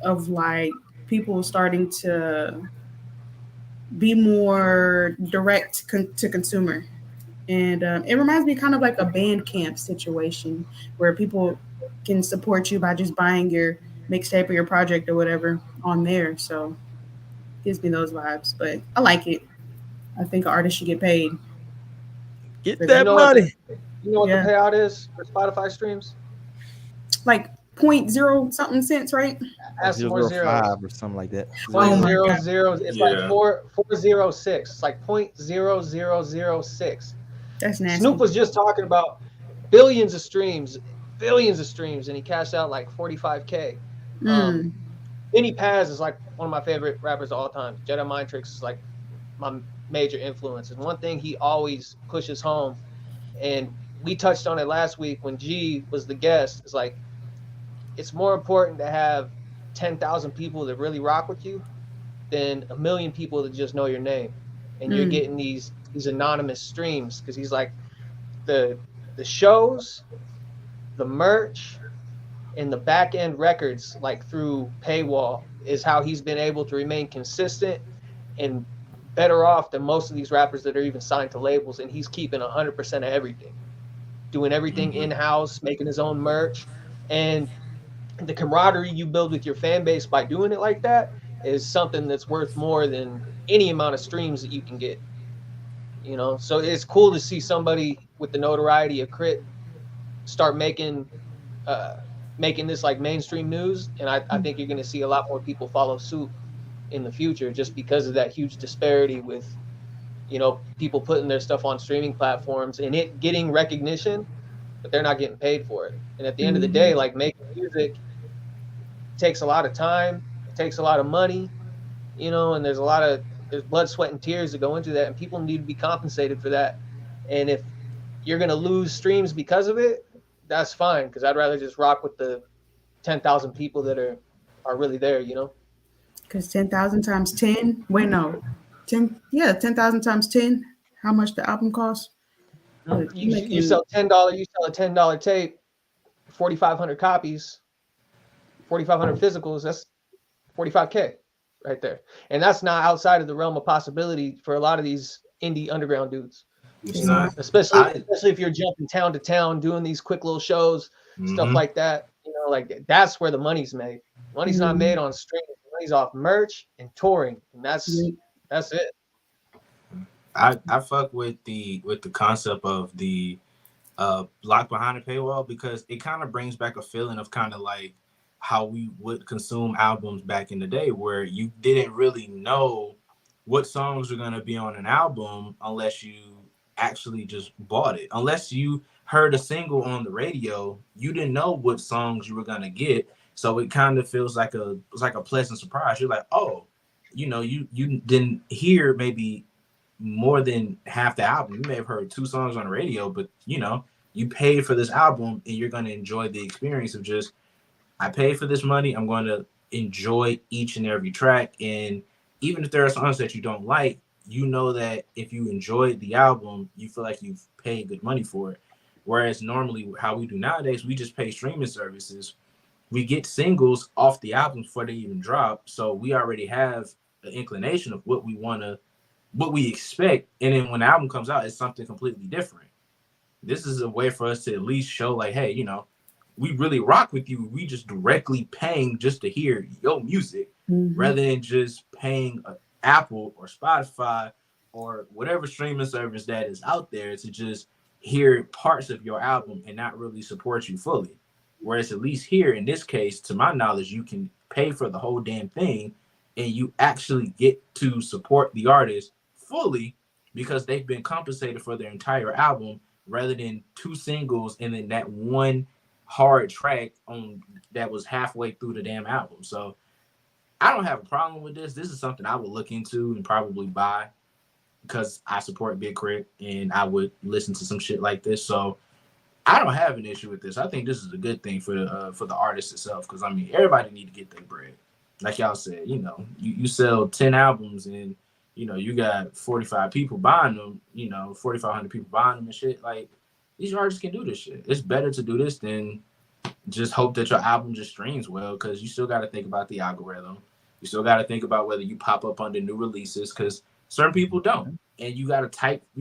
of like people starting to be more direct to consumer. And it reminds me kind of like a band camp situation where people can support you by just buying your mixtape or your project or whatever on there. So gives me those vibes, but I like it. I think an artist should get paid. Get For that You know money. You know what Yeah. the payout is for Spotify streams? Like 0.0 something cents, right? Add some more zeros. 0.005 or something like that. Oh my 0.00. God. It's Yeah. like 406. It's like 0.0006. That's nasty. Snoop was just talking about billions of streams, and he cashed out like 45K. Benny Paz is like one of my favorite rappers of all time. Jedi Mind Tricks is like my major influence. And one thing he always pushes home, and we touched on it last week when G was the guest, is like, it's more important to have 10,000 people that really rock with you than a million people that just know your name. And you're getting these anonymous streams, because he's like, the shows, the merch, and the back end records, like through paywall, is how he's been able to remain consistent and better off than most of these rappers that are even signed to labels. And he's keeping 100% of everything, doing everything in-house, making his own merch. And the camaraderie you build with your fan base by doing it like that is something that's worth more than any amount of streams that you can get. You know, so it's cool to see somebody with the notoriety of KRIT start making this like mainstream news. And I think you're going to see a lot more people follow suit in the future, just because of that huge disparity with, you know, people putting their stuff on streaming platforms and it getting recognition, but they're not getting paid for it. And at the end of the day, like, making music takes a lot of time, it takes a lot of money, you know, and there's blood, sweat, and tears that go into that, and people need to be compensated for that. And if you're going to lose streams because of it, that's fine, because I'd rather just rock with the 10,000 people that are really there, you know? Because 10,000 times 10, wait, no. 10,000 times 10, how much the album costs? You sell $10, you sell a $10 tape, 4,500 copies, 4,500 physicals, that's 45K right there. And that's not outside of the realm of possibility for a lot of these indie underground dudes. It's not. Especially if you're jumping town to town, doing these quick little shows, stuff like that. You know, like, that's where the money's made. Money's not made on streaming. Money's off merch and touring, and that's it. I fuck with the concept of the lock behind a paywall, because it kind of brings back a feeling of kind of like how we would consume albums back in the day, where you didn't really know what songs were going to be on an album unless you actually just bought it. Unless you heard a single on the radio, you didn't know what songs you were going to get. So it kind of feels like a pleasant surprise. You're like, oh, you know, you didn't hear maybe more than half the album. You may have heard 2 songs on the radio, but, you know, you paid for this album and you're going to enjoy the experience of just, I paid for this money, I'm going to enjoy each and every track. And even if there are songs that you don't like, you know that if you enjoyed the album, you feel like you've paid good money for it. Whereas normally how we do nowadays, we just pay streaming services. We get singles off the albums before they even drop. So we already have an inclination of what we expect. And then when the album comes out, it's something completely different. This is a way for us to at least show like, hey, you know, we really rock with you. We just directly paying just to hear your music rather than just paying Apple or Spotify or whatever streaming service that is out there to just hear parts of your album and not really support you fully. Whereas at least here in this case, to my knowledge, you can pay for the whole damn thing and you actually get to support the artist fully because they've been compensated for their entire album rather than 2 singles and then that one hard track on that was halfway through the damn album. So I don't have a problem with this. This is something I would look into and probably buy because I support Big KRIT and I would listen to some shit like this. So I don't have an issue with this. I think this is a good thing for the artist itself, because I mean everybody need to get their bread. Like y'all said, you know, you sell 10 albums and you know you got 45 people buying them, you know, 4,500 people buying them and shit. Like, these artists can do this shit. It's better to do this than just hope that your album just streams well, because you still got to think about the algorithm. You still got to think about whether you pop up under new releases, because Certain people don't, and you gotta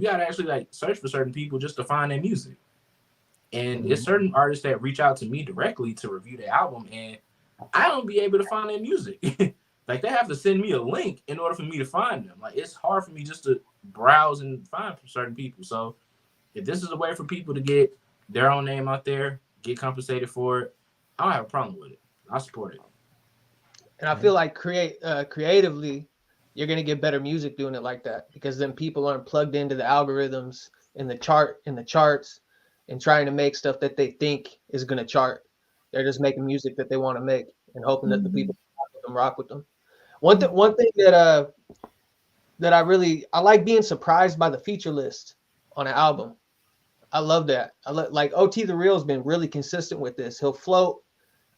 actually like search for certain people just to find their music. And it's certain artists that reach out to me directly to review their album, and I don't be able to find their music. Like they have to send me a link in order for me to find them. Like it's hard for me just to browse and find certain people. So if this is a way for people to get their own name out there, get compensated for it, I don't have a problem with it. I support it. And I feel like creatively, you're gonna get better music doing it like that, because then people aren't plugged into the algorithms in the charts and trying to make stuff that they think is gonna chart. They're just making music that they want to make and hoping that the people rock with them. One thing that I like being surprised by the feature list on an album. I love that. Like OT The Real has been really consistent with this. He'll float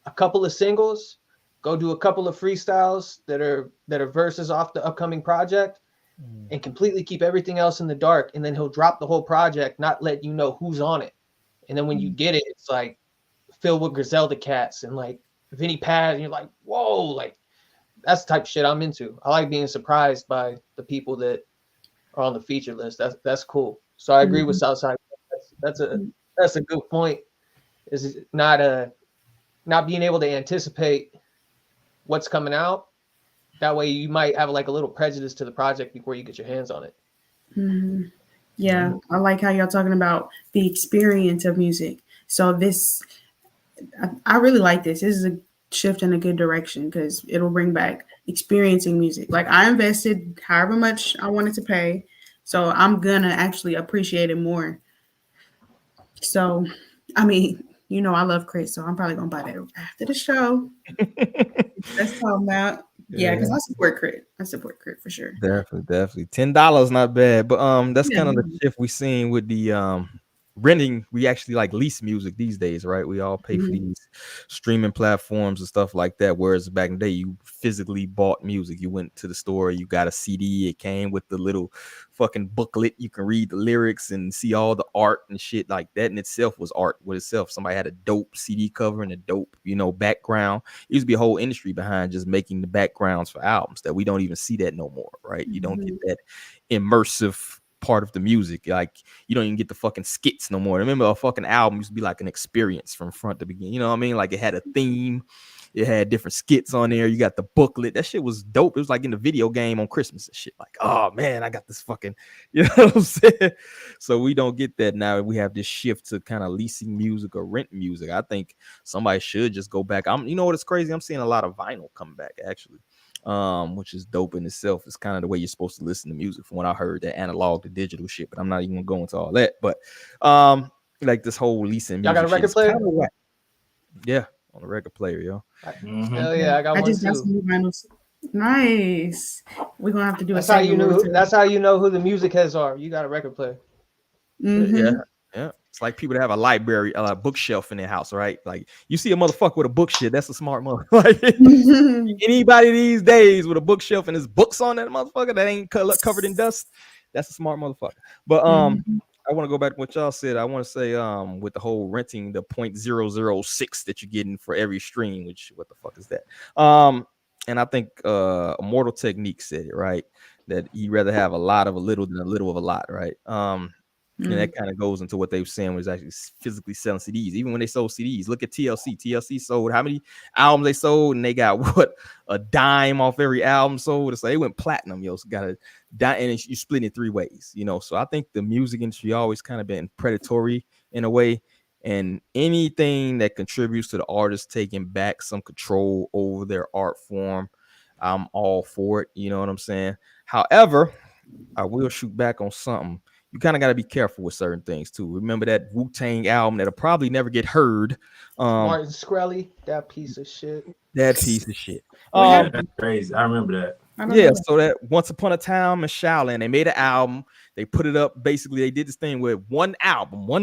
a couple of singles, go do a couple of freestyles that are verses off the upcoming project, and completely keep everything else in the dark. And then he'll drop the whole project, not let you know who's on it. And then when you get it, it's like filled with Griselda cats and like Vinny Paz, and you're like, whoa, like that's the type of shit I'm into. I like being surprised by the people that are on the feature list. That's cool. So I agree with Southside. That's a good point. Is not being able to anticipate what's coming out. That way you might have like a little prejudice to the project before you get your hands on it. Mm-hmm. Yeah, I like how y'all talking about the experience of music. So this, I really like this. This is a shift in a good direction because it'll bring back experiencing music. Like I invested however much I wanted to pay, so I'm gonna actually appreciate it more. So, I mean, you know, I love KRIT, so I'm probably gonna buy that after the show. That's talking about. Yeah, because I support KRIT. I support KRIT for sure. Definitely. $10 not bad, but that's kind of the shift we seen with the renting. We actually like lease music these days, right? We all pay for these streaming platforms and stuff like that. Whereas back in the day, you physically bought music. You went to the store, you got a CD. It came with the little fucking booklet. You can read the lyrics and see all the art and shit like that. In itself was art with itself. Somebody had a dope CD cover and a dope, background. It used to be a whole industry behind just making the backgrounds for albums that we don't even see that no more, right? You don't get that immersive part of the music. Like you don't even get the fucking skits no more. Remember, a fucking album used to be like an experience from front to beginning. You know what I mean? Like it had a theme, it had different skits on there. You got the booklet. That shit was dope. It was like in the video game on Christmas and shit. Like, oh man, I got this fucking, you know what I'm saying? So we don't get that now. We have this shift to kind of leasing music or rent music. I think somebody should just go back. You know what? It's crazy. I'm seeing a lot of vinyl come back actually. Which is dope in itself. It's kind of the way you're supposed to listen to music from what I heard, that analog to digital shit, but I'm not even gonna go into all that. But like this whole leasing y'all got a record player? Yeah, on a record player, yo. Hell yeah, I got one just got some new vinyls. Nice. We're gonna have to do that's how you know that's how you know who the music heads are. You got a record player. Yeah. It's like people that have a library, a bookshelf in their house, right? Like you see a motherfucker with a bookshelf, that's a smart motherfucker. Like anybody these days with a bookshelf and there's books on that motherfucker that ain't covered in dust, that's a smart motherfucker. But I want to go back to what y'all said. I want to say with the whole renting the 0.006 that you're getting for every stream, which what the fuck is that? And I think Immortal Technique said it, right? That you'd rather have a lot of a little than a little of a lot, right? And that kind of goes into what they were saying was actually physically selling CDs. Even when they sold CDs, look at TLC. TLC sold how many albums they sold, and they got what, a dime off every album sold. It's like they went platinum, yo. So got a dime, and you split it 3 ways, So I think the music industry always kind of been predatory in a way, and anything that contributes to the artist taking back some control over their art form, I'm all for it. You know what I'm saying? However, I will shoot back on something. You kind of got to be careful with certain things too. Remember that Wu-Tang album that'll probably never get heard. Martin Shkreli, that piece of shit. Yeah, that's crazy. I remember that. Yeah, so that Once Upon a Time in Shaolin, they made an album. They put it up. Basically, they did this thing with one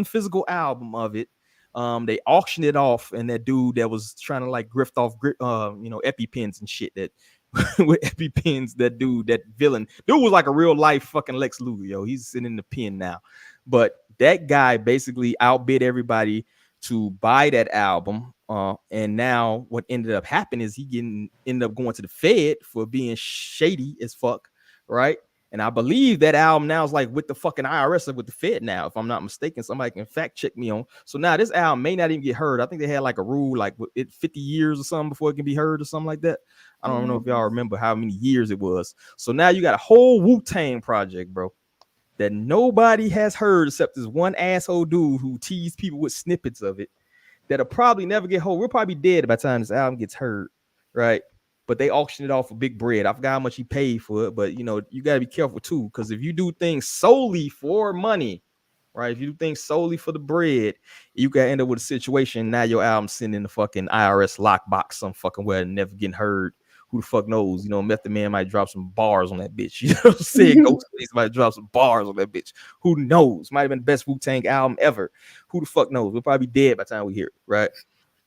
physical album of it. They auctioned it off, and that dude that was trying to like grift off, EpiPens and shit that. With EpiPens, that villain dude was like a real life fucking Lex Luger, yo. He's sitting in the pen now, but that guy basically outbid everybody to buy that album. And now what ended up happening is he ended up going to the Fed for being shady as fuck, right? And I believe that album now is like with the fucking IRS or with the Fed now, if I'm not mistaken. Somebody can fact check me on. So now this album may not even get heard. I think they had like a rule, like it 50 years or something before it can be heard or something like that. I don't know if y'all remember how many years it was. So now you got a whole Wu-Tang project, bro, that nobody has heard except this one asshole dude who teased people with snippets of it that'll probably never get heard. We'll probably be dead by the time this album gets heard, right? But they auctioned it off for big bread. I forgot how much he paid for it, but you know, you got to be careful too, because if you do things solely for money, right? If you do things solely for the bread, you can end up with a situation. Now your album's sitting in the fucking IRS lockbox some fucking where, never getting heard. Who the fuck knows? You know, Method Man might drop some bars on that bitch. You know what I'm saying? Ghostface might drop some bars on that bitch. Who knows? Might have been the best Wu-Tang album ever. Who the fuck knows? We'll probably be dead by the time we hear it, right?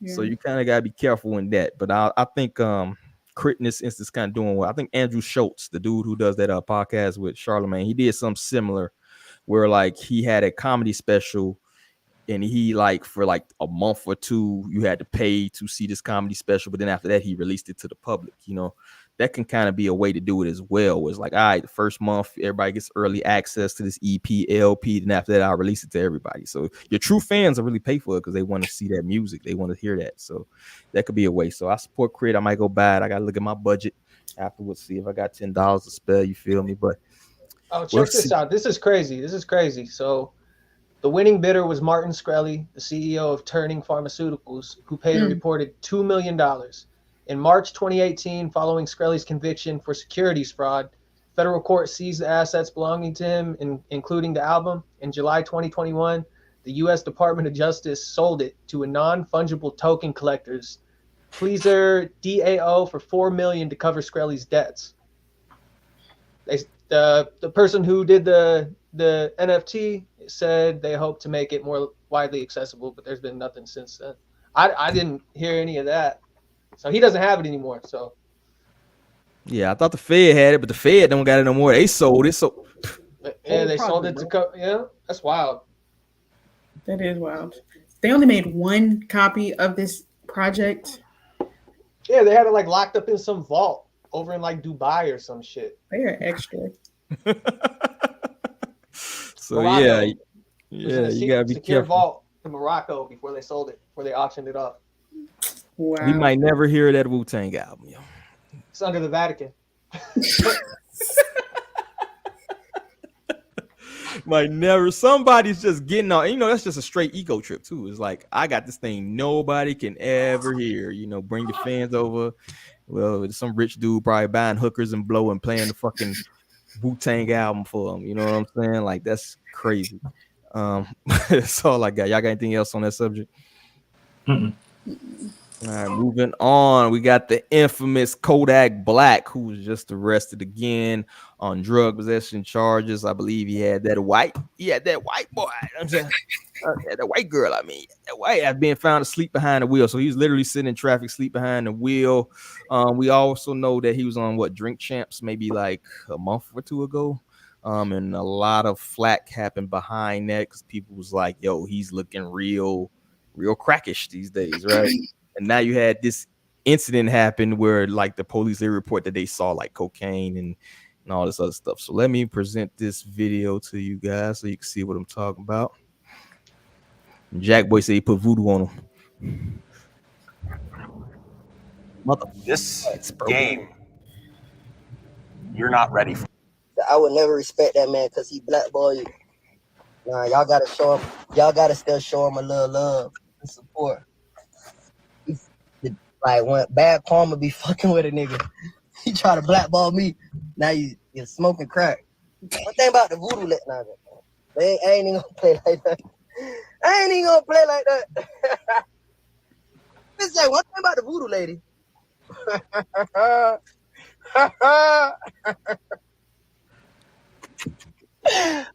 Yeah. So you kind of gotta be careful in that. But I think KRIT in this instance kind of doing well. I think Andrew Schultz, the dude who does that podcast with Charlemagne, he did something similar where like he had a comedy special and he like for like a month or two you had to pay to see this comedy special, but then after that he released it to the public. You know, that can kind of be a way to do it as well. It's like, all right, the first month everybody gets early access to this EP, LP, then after that I'll release it to everybody. So your true fans will really pay for it because they want to see that music, they want to hear that. So that could be a way. So I support KRIT. I might go buy it. I gotta look at my budget afterwards, see if I got $10 to spare. You feel me? But check this out. This is crazy. So the winning bidder was Martin Shkreli, the CEO of Turning Pharmaceuticals, who paid a reported $2 million. In March 2018, following Shkreli's conviction for securities fraud, federal court seized the assets belonging to him, including the album. In July 2021, the U.S. Department of Justice sold it to a non-fungible token collectors, Pleaser DAO, for $4 million to cover Shkreli's debts. The person who did the NFT said they hope to make it more widely accessible, but there's been nothing since then. I didn't hear any of that. So he doesn't have it anymore. So yeah, I thought the Fed had it, but the Fed don't got it no more. They sold it. So yeah, they sold it to yeah, that's wild. That is wild. They only made one copy of this project. Yeah, they had it like locked up in some vault over in like Dubai or some shit. They are extra. So Morocco. yeah, you gotta be secure careful. Vault in Morocco before they sold it, before they auctioned it off. Wow. We might never hear that Wu-Tang album, yo. It's under the Vatican. Might never. Somebody's just getting on. You know, that's just a straight ego trip too. It's like, I got this thing nobody can ever hear. You know, bring your fans over. Well, some rich dude probably buying hookers and blowing, playing the fucking Wu-Tang album for them. You know what I'm saying? Like, that's crazy. That's all I got. Y'all got anything else on that subject? All right, moving on. We got the infamous Kodak Black, who was just arrested again on drug possession charges. I believe he had that white boy. I'm saying, that white girl. I mean, that white had been found asleep behind the wheel. So he was literally sitting in traffic, asleep behind the wheel. We also know that he was on Drink Champs maybe like a month or two ago. And a lot of flack happened behind that because people was like, "Yo, he's looking real crackish these days, right?" And now you had this incident happen where like the police, they report that they saw like cocaine and all this other stuff. So let me present this video to you guys so you can see what I'm talking about. Jack Boy said he put voodoo on him. This game, you're not ready for. I would never respect that man because he blackball you. Nah, y'all gotta show him. Y'all gotta still show him a little love and support. Like when bad karma be fucking with a nigga, he try to blackball me. Now you're smoking crack. One thing about the voodoo lit now, I ain't even gonna play like that. I ain't even gonna play like that. Let's say one thing about the voodoo lady.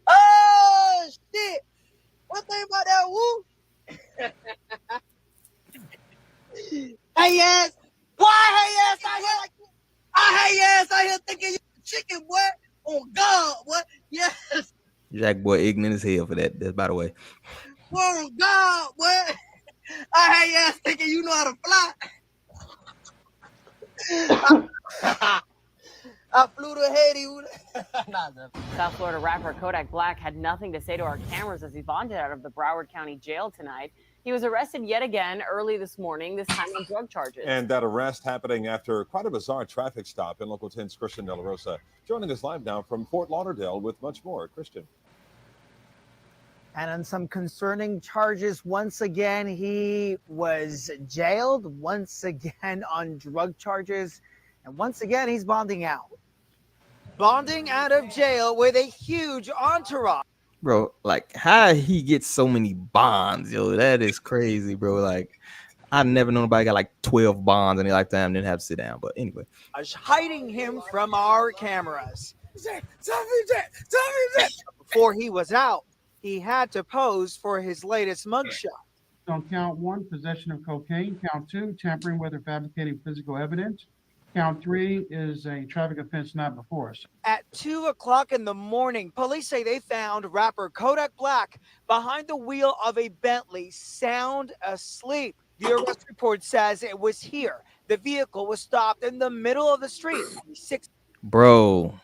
Oh shit! One thing about that woo. Hey ass, why hey ass out here like this? Hey ass out here thinking you chicken, boy. Oh God, what? Yes. Jack Boy ignorant as hell for that. That's by the way. Oh God, boy. Hey ass thinking you know how to fly. I flew to Haiti. South Florida rapper Kodak Black had nothing to say to our cameras as he bonded out of the Broward County jail tonight. He was arrested yet again early this morning, this time on drug charges. And that arrest happening after quite a bizarre traffic stop in Local 10's Christian De La Rosa. Joining us live now from Fort Lauderdale with much more. Christian. And on some concerning charges, once again, he was jailed, once again on drug charges, and once again, he's bonding out. Bonding out of jail with a huge entourage. Bro, like, how he gets so many bonds, yo, that is crazy, bro. Like, I never known nobody got like 12 bonds in their lifetime and didn't have to sit down. But anyway. Hiding him from our cameras. Before he was out, he had to pose for his latest mugshot. On count 1, possession of cocaine. Count 2, tampering with or fabricating physical evidence. Count 3 is a traffic offense not before us. At 2 o'clock in the morning, police say they found rapper Kodak Black behind the wheel of a Bentley, sound asleep. The arrest report says it was here. The vehicle was stopped in the middle of the street. Bro,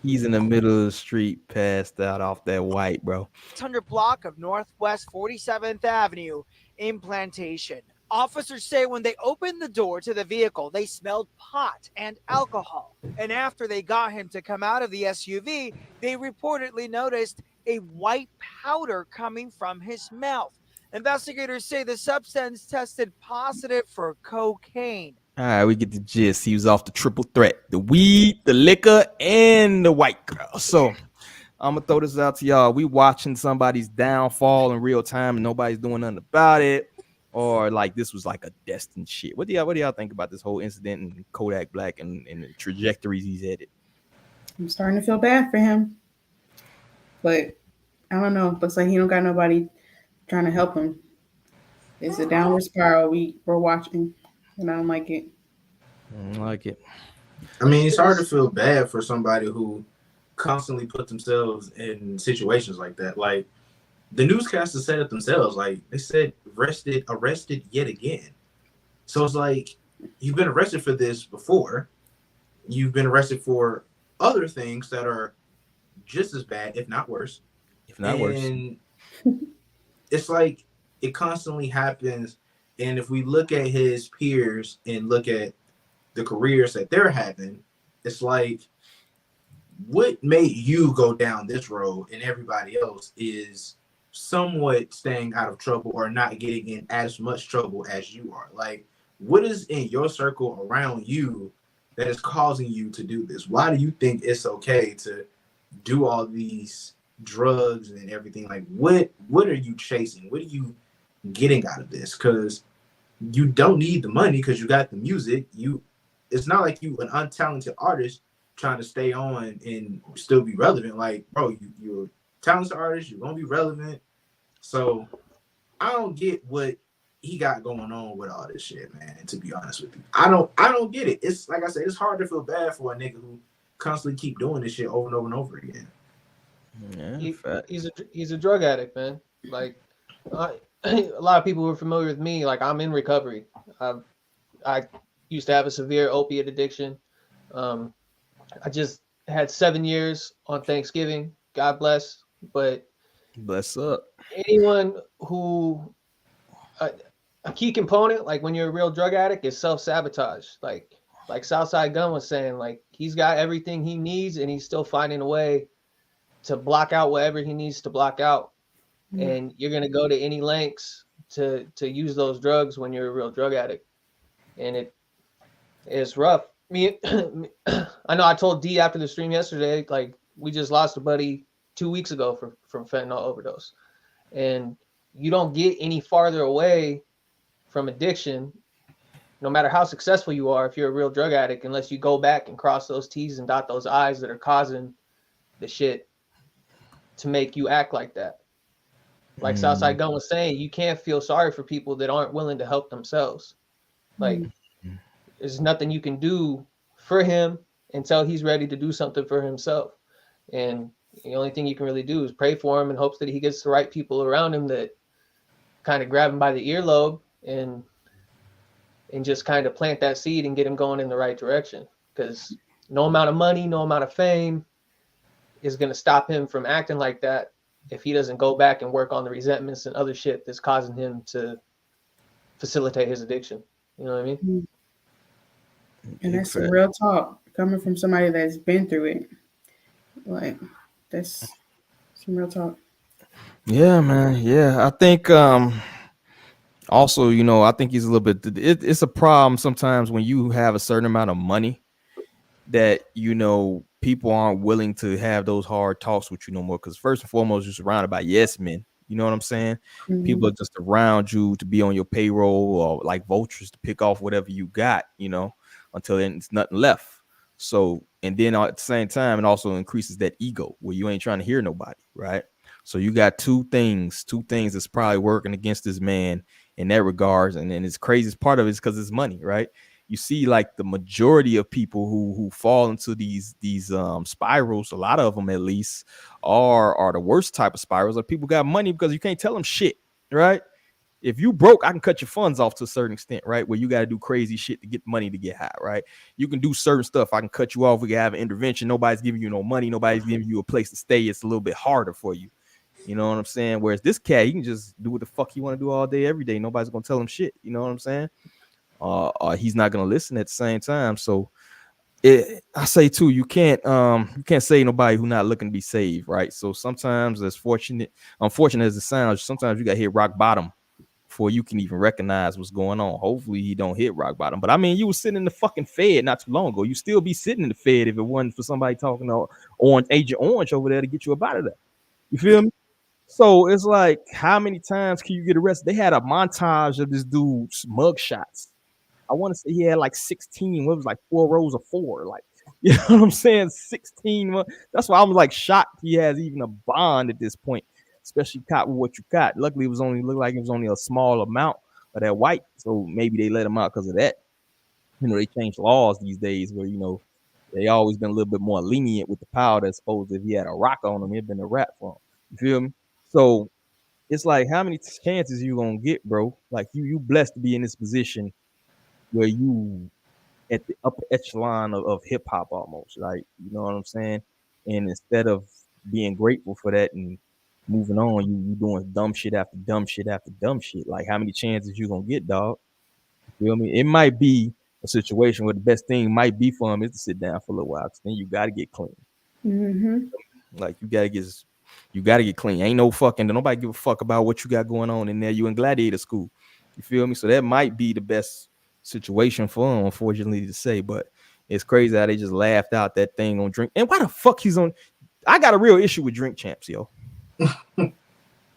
he's in the middle of the street, passed out off that white, bro. 600 block of Northwest 47th Avenue in Plantation. Officers say when they opened the door to the vehicle, they smelled pot and alcohol. And after they got him to come out of the SUV, they reportedly noticed a white powder coming from his mouth. Investigators say the substance tested positive for cocaine. All right, we get the gist. He was off the triple threat: the weed, the liquor, and the white girl. So I'm gonna throw this out to y'all. We watching somebody's downfall in real time and nobody's doing nothing about it. Or like this was like a destined shit. What do y'all think about this whole incident and Kodak Black and the trajectories he's headed? I'm starting to feel bad for him, but I don't know. Looks like he don't got nobody trying to help him. It's a downward spiral we're watching, and I don't like it. I don't like it. I mean, it's hard to feel bad for somebody who constantly put themselves in situations like that. Like, the newscasters said it themselves. Like, they said arrested yet again. So it's like, you've been arrested for this before. You've been arrested for other things that are just as bad, if not worse. And it's like, it constantly happens. And if we look at his peers and look at the careers that they're having, it's like, what made you go down this road and everybody else is somewhat staying out of trouble or not getting in as much trouble as you are? Like, what is in your circle around you that is causing you to do this? Why do you think it's okay to do all these drugs and everything? Like, what are you chasing? What are you getting out of this? Because you don't need the money because you got the music. It's not like you an untalented artist trying to stay on and still be relevant. Like, bro, you're a talented artist, you're gonna be relevant. So I don't get what he got going on with all this shit, man. To be honest with you, I don't get it. It's like I said, it's hard to feel bad for a nigga who constantly keep doing this shit over and over and over again. Yeah, he's a drug addict, man. Like, a lot of people who are familiar with me, like, I'm in recovery. I used to have a severe opiate addiction. I just had 7 years on Thanksgiving. God bless. But bless up. Anyone who a key component, like when you're a real drug addict, is self-sabotage. Like Southside Gun was saying, like, he's got everything he needs and he's still finding a way to block out whatever he needs to block out. And you're gonna go to any lengths to use those drugs when you're a real drug addict. And it's rough. I know I told D after the stream yesterday, like, we just lost a buddy 2 weeks ago from fentanyl overdose. And you don't get any farther away from addiction, no matter how successful you are, if you're a real drug addict, unless you go back and cross those T's and dot those I's that are causing the shit to make you act like that. Like Southside Gun was saying, you can't feel sorry for people that aren't willing to help themselves. Like, there's nothing you can do for him until he's ready to do something for himself. And the only thing you can really do is pray for him in hopes that he gets the right people around him that kind of grab him by the earlobe and just kind of plant that seed and get him going in the right direction. Because No amount of money, no amount of fame is going to stop him from acting like that if he doesn't go back and work on the resentments and other shit that's causing him to facilitate his addiction. You know what I mean? And that's some real talk coming from somebody that's been through it. Like, that's some real talk. Yeah, man. Yeah, I think also, you know, I think he's a little bit. It's a problem sometimes when you have a certain amount of money that, you know, people aren't willing to have those hard talks with you no more. Because first and foremost, you're surrounded by yes men. You know what I'm saying? Mhm. People are just around you to be on your payroll or like vultures to pick off whatever you got, you know, until then it's nothing left. So, and then at the same time, it also increases that ego where you ain't trying to hear nobody, right? So you got two things that's probably working against this man in that regards. And then his craziest part of it is because it's money, right? You see, like the majority of people who fall into these spirals, a lot of them at least are the worst type of spirals. Like people got money because you can't tell them shit, right? If you broke, I can cut your funds off to a certain extent, right? Where you got to do crazy shit to get money to get high, right? You can do certain stuff. I can cut you off. We can have an intervention. Nobody's giving you no money. Nobody's giving you a place to stay. It's a little bit harder for you. You know what I'm saying? Whereas this cat, he can just do what the fuck he want to do all day, every day. Nobody's gonna tell him shit. You know what I'm saying? He's not gonna listen at the same time. So I say too, you can't say nobody who's not looking to be saved, right? So sometimes, unfortunate as it sounds, sometimes you got to hit rock bottom before you can even recognize what's going on. Hopefully he don't hit rock bottom. But I mean, you was sitting in the fucking Fed not too long ago. You still be sitting in the Fed if it wasn't for somebody talking to Agent Orange over there to get you up out of there. You feel me? So it's like, how many times can you get arrested? They had a montage of this dude's mug shots. I want to say he had like 16. What was like 4 rows of 4? Like, you know what I'm saying? 16. That's why I was like shocked he has even a bond at this point, especially caught with what you got. Luckily, it looked like it was only a small amount of that white. So maybe they let him out because of that. You know, they changed laws these days where, you know, they always been a little bit more lenient with the powder. As opposed to if he had a rock on him, it'd been a rap for him. You feel me? So it's like, how many chances you gonna get, bro? Like you blessed to be in this position where you at the upper echelon of hip hop almost, like, you know what I'm saying? And instead of being grateful for that and moving on, you doing dumb shit after dumb shit after dumb shit. Like, how many chances you gonna get, dog? You feel me? It might be a situation where the best thing might be for him is to sit down for a little while, because then you gotta get clean. Mm-hmm. Like you gotta get clean. Ain't no fucking nobody give a fuck about what you got going on in there. You in gladiator school. You feel me? So that might be the best situation for him, unfortunately to say. But it's crazy how they just laughed out that thing on Drink. And why the fuck he's on? I got a real issue with Drink Champs, yo.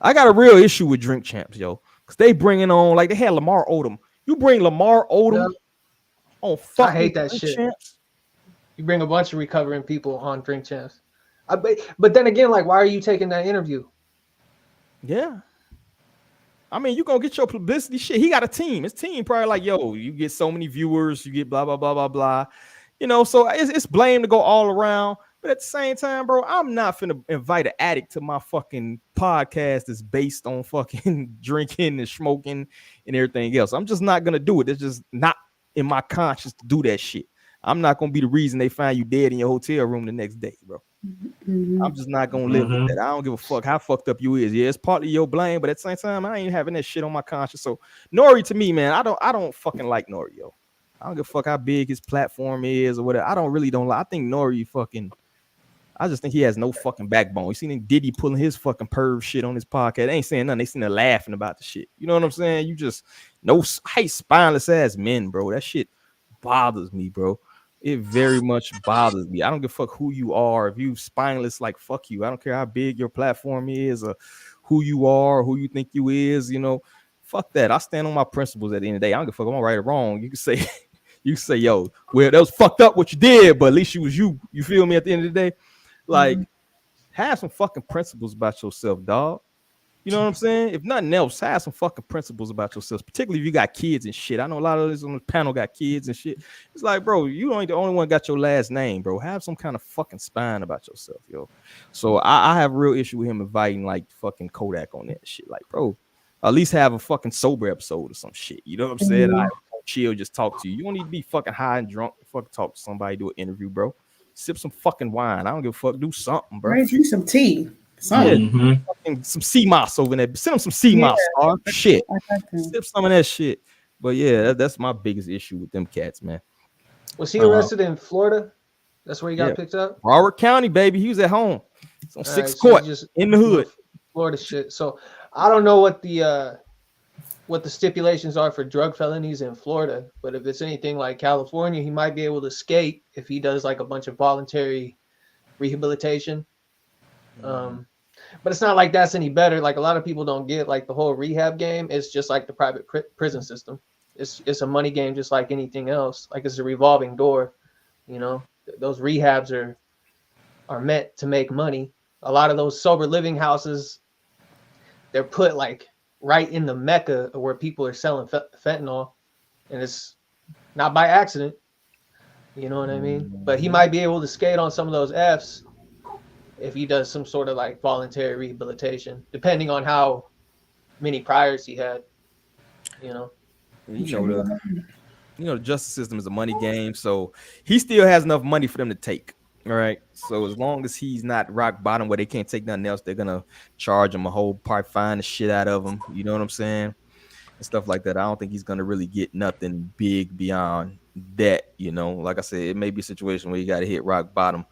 I got a real issue with Drink Champs, yo. Because they bringing on, like they had Lamar Odom. You bring Lamar Odom on fucking I hate that Drink shit. Champs? You bring a bunch of recovering people on Drink Champs. But then again, like, why are you taking that interview? Yeah. I mean, you gonna get your publicity shit. He got a team. His team probably like, yo, you get so many viewers, you get blah, blah, blah, blah, blah. You know, so it's blame to go all around. But at the same time, bro, I'm not finna invite an addict to my fucking podcast that's based on fucking drinking and smoking and everything else. I'm just not gonna do it. It's just not in my conscience to do that shit. I'm not gonna be the reason they find you dead in your hotel room the next day, bro. Mm-hmm. I'm just not gonna live with that. I don't give a fuck how fucked up you is. Yeah, it's partly your blame, but at the same time, I ain't having that shit on my conscience. So Nori, to me, man, I don't fucking like Nori, yo. I don't give a fuck how big his platform is or whatever. I don't like. I think Nori I just think he has no fucking backbone. You seen Diddy pulling his fucking perv shit on his podcast. They ain't saying nothing. They seen her laughing about the shit. You know what I'm saying? You just I hate spineless ass men, bro. That shit bothers me, bro. It very much bothers me. I don't give a fuck who you are. If you spineless, like, fuck you. I don't care how big your platform is or who you are, who you think you is, you know. Fuck that. I stand on my principles at the end of the day. I don't give a fuck if I'm right or wrong. You can say, yo, well, that was fucked up what you did, but at least you was you. You feel me? At the end of the day, like, have some fucking principles about yourself, dog. You know what I'm saying? If nothing else, have some fucking principles about yourself, particularly if you got kids and shit. I know a lot of us on the panel got kids and shit. It's like, bro, you ain't the only one got your last name, bro. Have some kind of fucking spine about yourself, yo. So I have a real issue with him inviting like fucking Kodak on that shit. Like, bro, at least have a fucking sober episode or some shit. You know what I'm saying? I chill, just talk to you. You don't need to be fucking high and drunk. Fucking talk to somebody, do an interview, bro. Sip some fucking wine. I don't give a fuck. Do something, bro. Right, drink some tea. Yeah, some sea moss over there. Send them some sea moss, dog. Shit. Sip some of that shit. But yeah, that's my biggest issue with them cats, man. Was he arrested in Florida? That's where he got picked up? Broward County, baby. He was at home. It's on Sixth so Court just in the hood. Florida shit. So I don't know what the stipulations are for drug felonies in Florida, but if it's anything like California, he might be able to escape if he does like a bunch of voluntary rehabilitation. But it's not like that's any better. Like a lot of people don't get like the whole rehab game. It's just like the private prison system. It's a money game just like anything else. Like it's a revolving door. You know, those rehabs are meant to make money. A lot of those sober living houses, they're put like right in the mecca where people are selling fentanyl, and it's not by accident. You know what I mean? But he might be able to skate on some of those Fs if he does some sort of like voluntary rehabilitation, depending on how many priors he had. You know, the justice system is a money game, so he still has enough money for them to take. All right. So as long as he's not rock bottom where they can't take nothing else, they're gonna charge him a whole part, fine the shit out of him. You know what I'm saying? And stuff like that. I don't think he's gonna really get nothing big beyond that. You know, like I said, it may be a situation where you gotta hit rock bottom.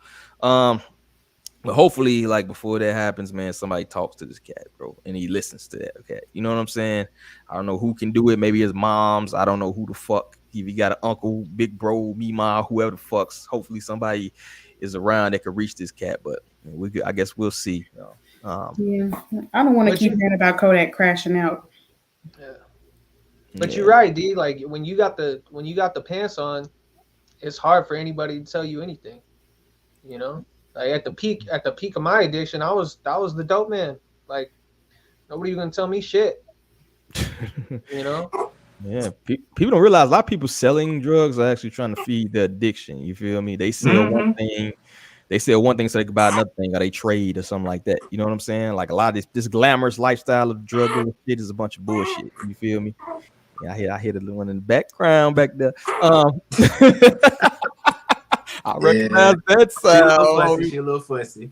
But hopefully, like before that happens, man, somebody talks to this cat, bro, and he listens to that cat. You know what I'm saying? I don't know who can do it. Maybe his moms. I don't know who the fuck. If he got an uncle, big bro, me, ma, whoever the fucks. Hopefully, somebody is around that could reach this cat. But I guess we'll see. Yeah, I don't want to keep hearing about Kodak crashing out. Yeah. But you're right, D. Like when you got the pants on, it's hard for anybody to tell you anything. You know. Like at the peak of my addiction, I was the dope man. Like nobody gonna tell me shit. You know? Yeah, people don't realize a lot of people selling drugs are actually trying to feed the addiction. You feel me? They sell one thing, so they can buy another thing, or they trade or something like that. You know what I'm saying? Like a lot of this glamorous lifestyle of drug shit is a bunch of bullshit. You feel me? Yeah, I hear the little one in the background back there. I recognize that sound. She a little fussy.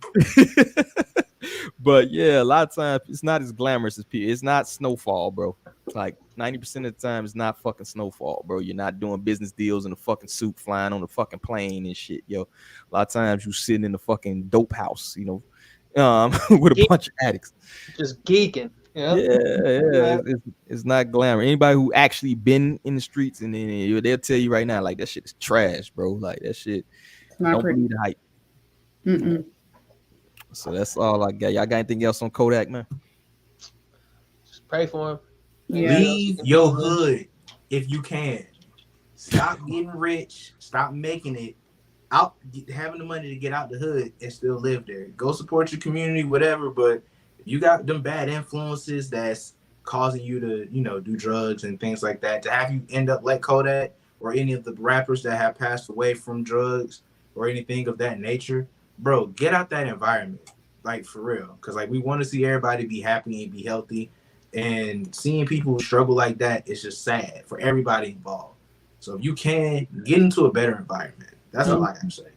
But yeah, a lot of times it's not as glamorous as people. It's not Snowfall, bro. Like 90% of the time, it's not fucking Snowfall, bro. You're not doing business deals in a fucking suit, flying on the fucking plane and shit, yo. A lot of times you sitting in the fucking dope house, you know, with a bunch of addicts, just geeking. Yeah. It's not glamour. Anybody who actually been in the streets and then they'll tell you right now, like that shit is trash, bro. Like that shit. Don't believe the hype. Mm-mm. So that's all I got. Y'all got anything else on Kodak, man? Just pray for him. Yeah. Leave your hood if you can. Stop getting rich. Stop making it out, having the money to get out the hood and still live there. Go support your community, whatever. But if you got them bad influences that's causing you to, you know, do drugs and things like that, to have you end up like Kodak or any of the rappers that have passed away from drugs or anything of that nature, bro, get out that environment, like for real. Because like we want to see everybody be happy and be healthy, and seeing people struggle like that is just sad for everybody involved. So if you can, get into a better environment. That's all I can say.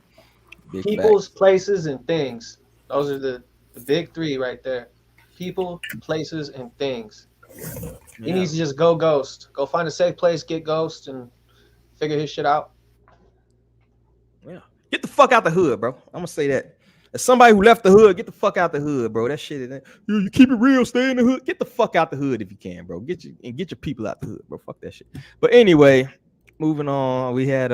People's, places, and things. Those are the big three right there. People, places, and things. He needs to just go ghost. Go find a safe place, get ghost, and figure his shit out. Yeah. Get the fuck out the hood, bro. I'm gonna say that. As somebody who left the hood, get the fuck out the hood, bro. That shit is, you keep it real, stay in the hood. Get the fuck out the hood if you can, bro. Get your people out the hood, bro. Fuck that shit. But anyway, moving on. We had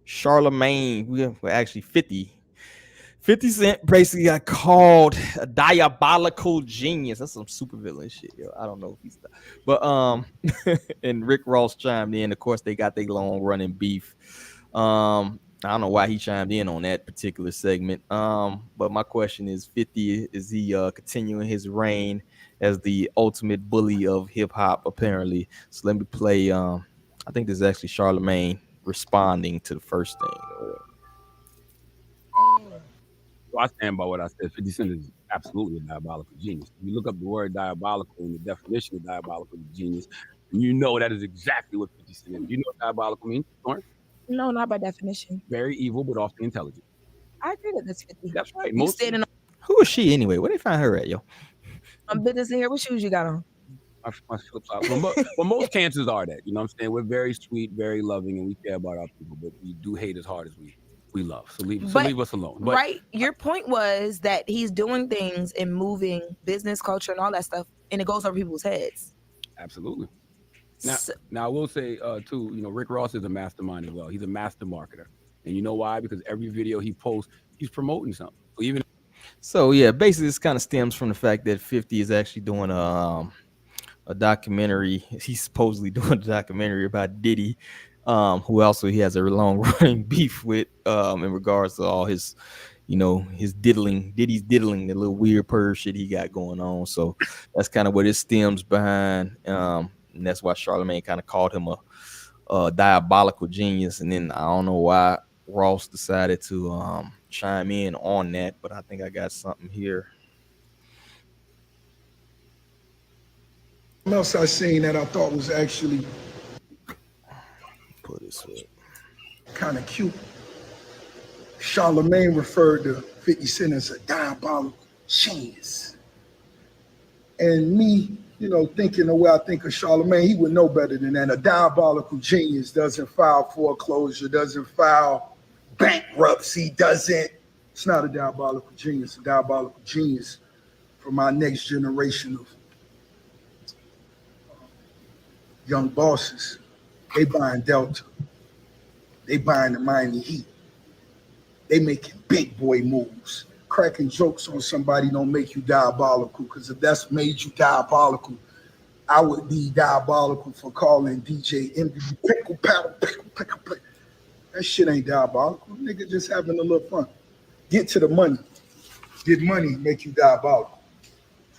Charlemagne. We were actually 50 Cent basically got called a diabolical genius. That's some super villain shit, yo. I don't know if he's, but and Rick Ross chimed in. Of course, they got their long running beef. I don't know why he chimed in on that particular segment. But my question is, 50, is he continuing his reign as the ultimate bully of hip hop? Apparently. So let me play. I think this is actually Charlemagne responding to the first thing. So I stand by what I said. 50 Cent is absolutely a diabolical genius. If you look up the word diabolical and the definition of diabolical genius, and you know that is exactly what 50 Cent is. You know what diabolical means, Lauren? No, not by definition. Very evil, but also intelligent. I agree that that's 50. That's right. You standing Who is she anyway? Where they find her at, yo? on business in here. What shoes you got on? My flip flop. Well, most cancers are that. You know what I'm saying? We're very sweet, very loving, and we care about our people, but we do hate as hard as we love. So leave us alone. But, right. Your point was that he's doing things and moving business culture and all that stuff, and it goes over people's heads. Absolutely. Now I will say too, Rick Ross is a mastermind as well. He's a master marketer. And you know why? Because every video he posts, he's promoting something. So yeah, basically this kind of stems from the fact that 50 is actually doing a documentary. He's supposedly doing a documentary about Diddy, who also he has a long running beef with in regards to all his, his Diddy's diddling, the little weird purge shit he got going on. So that's kind of what it stems behind. And that's why Charlamagne kind of called him a diabolical genius. And then I don't know why Ross decided to chime in on that, but I think I got something here. Something else I seen that I thought was actually kind of cute. Charlamagne referred to 50 Cent as a diabolical genius. And me, thinking the way I think of Charlamagne, he would know better than that. A diabolical genius doesn't file foreclosure, doesn't file bankruptcy, it's not a diabolical genius. A diabolical genius for my next generation of young bosses. They buying Delta. They buying the Miami Heat. They making big boy moves. Cracking jokes on somebody don't make you diabolical, because if that's made you diabolical, I would be diabolical for calling DJ MD pickle paddle pickle. That shit ain't diabolical. Nigga just having a little fun. Get to the money. Get money, make you diabolical.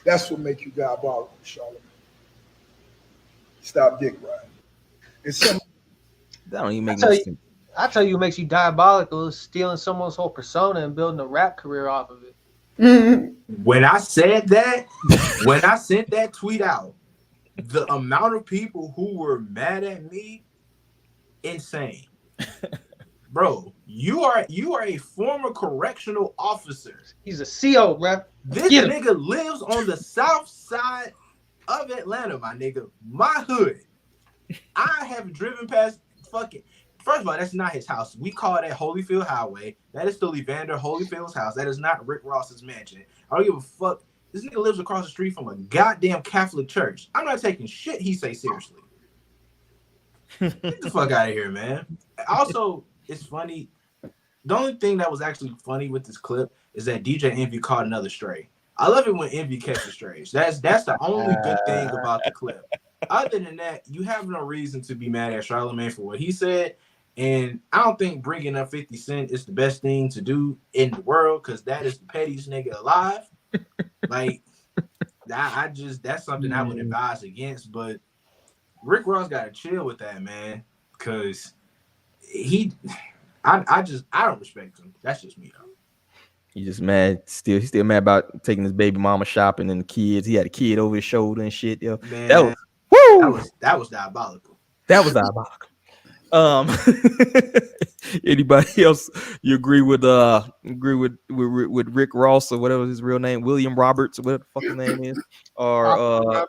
That's what make you diabolical, Charlotte. Stop dick riding. And some that don't even make no sense. I tell you, what makes you diabolical is stealing someone's whole persona and building a rap career off of it. When I said that, when I sent that tweet out, the amount of people who were mad at me, insane. Bro, you are a former correctional officer. He's a CO, bro. This nigga lives on the south side of Atlanta, my nigga. My hood. I have driven past fucking. First of all, that's not his house. We call that Holyfield Highway. That is still Evander Holyfield's house. That is not Rick Ross's mansion. I don't give a fuck. This nigga lives across the street from a goddamn Catholic church. I'm not taking shit he say seriously. Get the fuck out of here, man. Also, it's funny. The only thing that was actually funny with this clip is that DJ Envy caught another stray. I love it when Envy catches strays. That's the only good thing about the clip. Other than that, you have no reason to be mad at Charlamagne for what he said. And I don't think bringing up 50 Cent is the best thing to do in the world, because that is the pettiest nigga alive. Like, that's something I would advise against. But Rick Ross got to chill with that, man, because I don't respect him. That's just me, though. He just mad. He's still mad about taking his baby mama shopping and the kids. He had a kid over his shoulder and shit. Yo, Man, that was diabolical. That was diabolical. Anybody else you agree with Rick Ross or whatever his real name, William Roberts or whatever the fuck his name is, or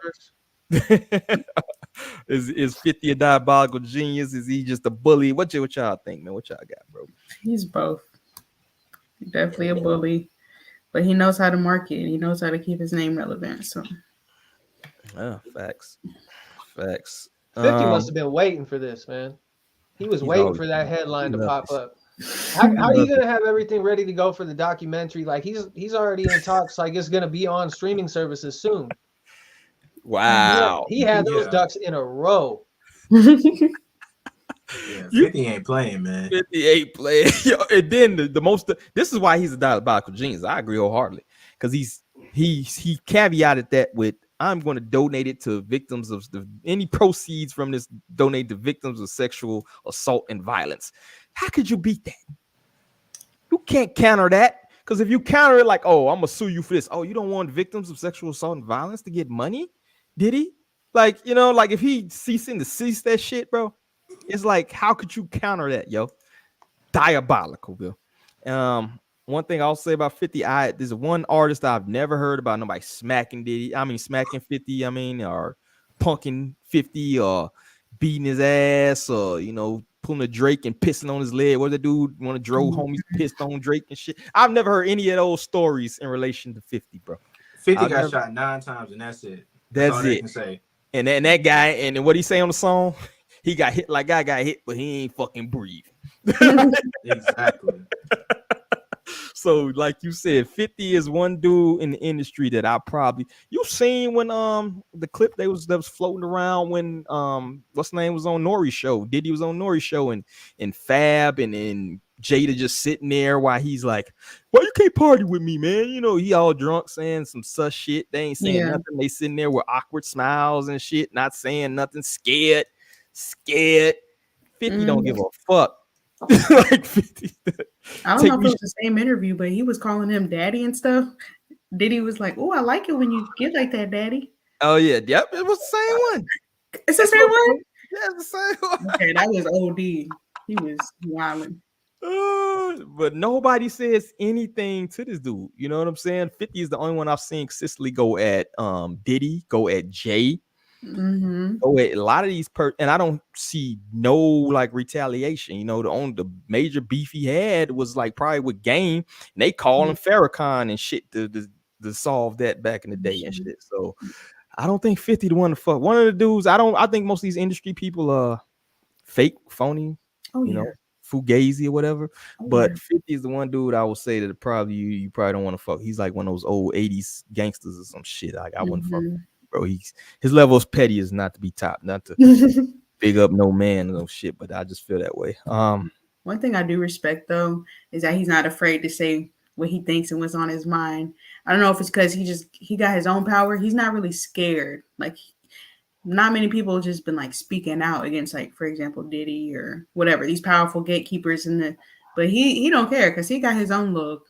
is 50 a diabolical genius? Is he just a bully? What y'all think, man? What y'all got, bro? He's both. Definitely a bully, but he knows how to market. He knows how to keep his name relevant. So, facts. 50 must have been waiting for this, man. He was waiting for that headline to pop up. How are you gonna have everything ready to go for the documentary? Like he's already in talks. Like it's gonna be on streaming services soon. Wow. He had those ducks in a row. Yeah, 50 ain't playing, man. 50 ain't playing. Yo, and then the most. This is why he's a diabolical genius. I agree wholeheartedly, because he caveated that with, I'm going to donate it to victims of any proceeds from this, donate to victims of sexual assault and violence. How could you beat that? You can't counter that, because if you counter it like, oh, I'm gonna sue you for this. Oh, you don't want victims of sexual assault and violence to get money? Did he? Like, like if he ceased that shit, bro, It's like, how could you counter that, yo? Diabolical, Bill. One thing I'll say about 50, there's one artist I've never heard about nobody smacking Diddy. I mean, smacking 50. I mean, or punking 50, or beating his ass, or pulling a Drake and pissing on his leg. What the dude want to drove homies pissed on Drake and shit? I've never heard any of those stories in relation to 50, bro. 50 got shot 9 times, and that's it. That's all it. they can say. And then that guy, and then what he say on the song? He got hit like I got hit, but he ain't fucking breathe. Exactly. So, like you said, 50 is one dude in the industry that you seen when the clip that was floating around when what's the name was on Nori's show. Diddy was on Nori's show, and Fab and Jada just sitting there while he's like, "Why you can't party with me, man?" He all drunk saying some sus shit. They ain't saying nothing. They sitting there with awkward smiles and shit, not saying nothing, scared. 50 don't give a fuck. Like 50. I don't know if it was the same interview, but he was calling him daddy and stuff. Diddy was like, "Oh, I like it when you get like that, daddy." Oh yeah, yep, it was the same one. It's the same one? Yeah, it's the same one. Okay, that was OD. He was wilding. But nobody says anything to this dude. You know what I'm saying? 50 is the only one I've seen consistently go at Diddy, go at Jay. Go at a lot of these and I don't see no like retaliation. The major beef he had was like probably with Game, and they call him Farrakhan and shit to solve that back in the day and shit. So I don't think 50 the one to fuck. One of the dudes, I think most of these industry people are fake, phony, fugazi or whatever. But 50 is the one dude I would say that you probably don't want to fuck. He's like one of those old 80s gangsters or some shit. Like I wouldn't fuck him. Bro, his level of petty is not to be topped, not to big up no man or no shit, but I just feel that way. One thing I do respect though is that he's not afraid to say what he thinks and what's on his mind. I don't know if it's because he got his own power. He's not really scared. Like not many people have just been like speaking out against, like, for example, Diddy or whatever, these powerful gatekeepers but he don't care because he got his own look.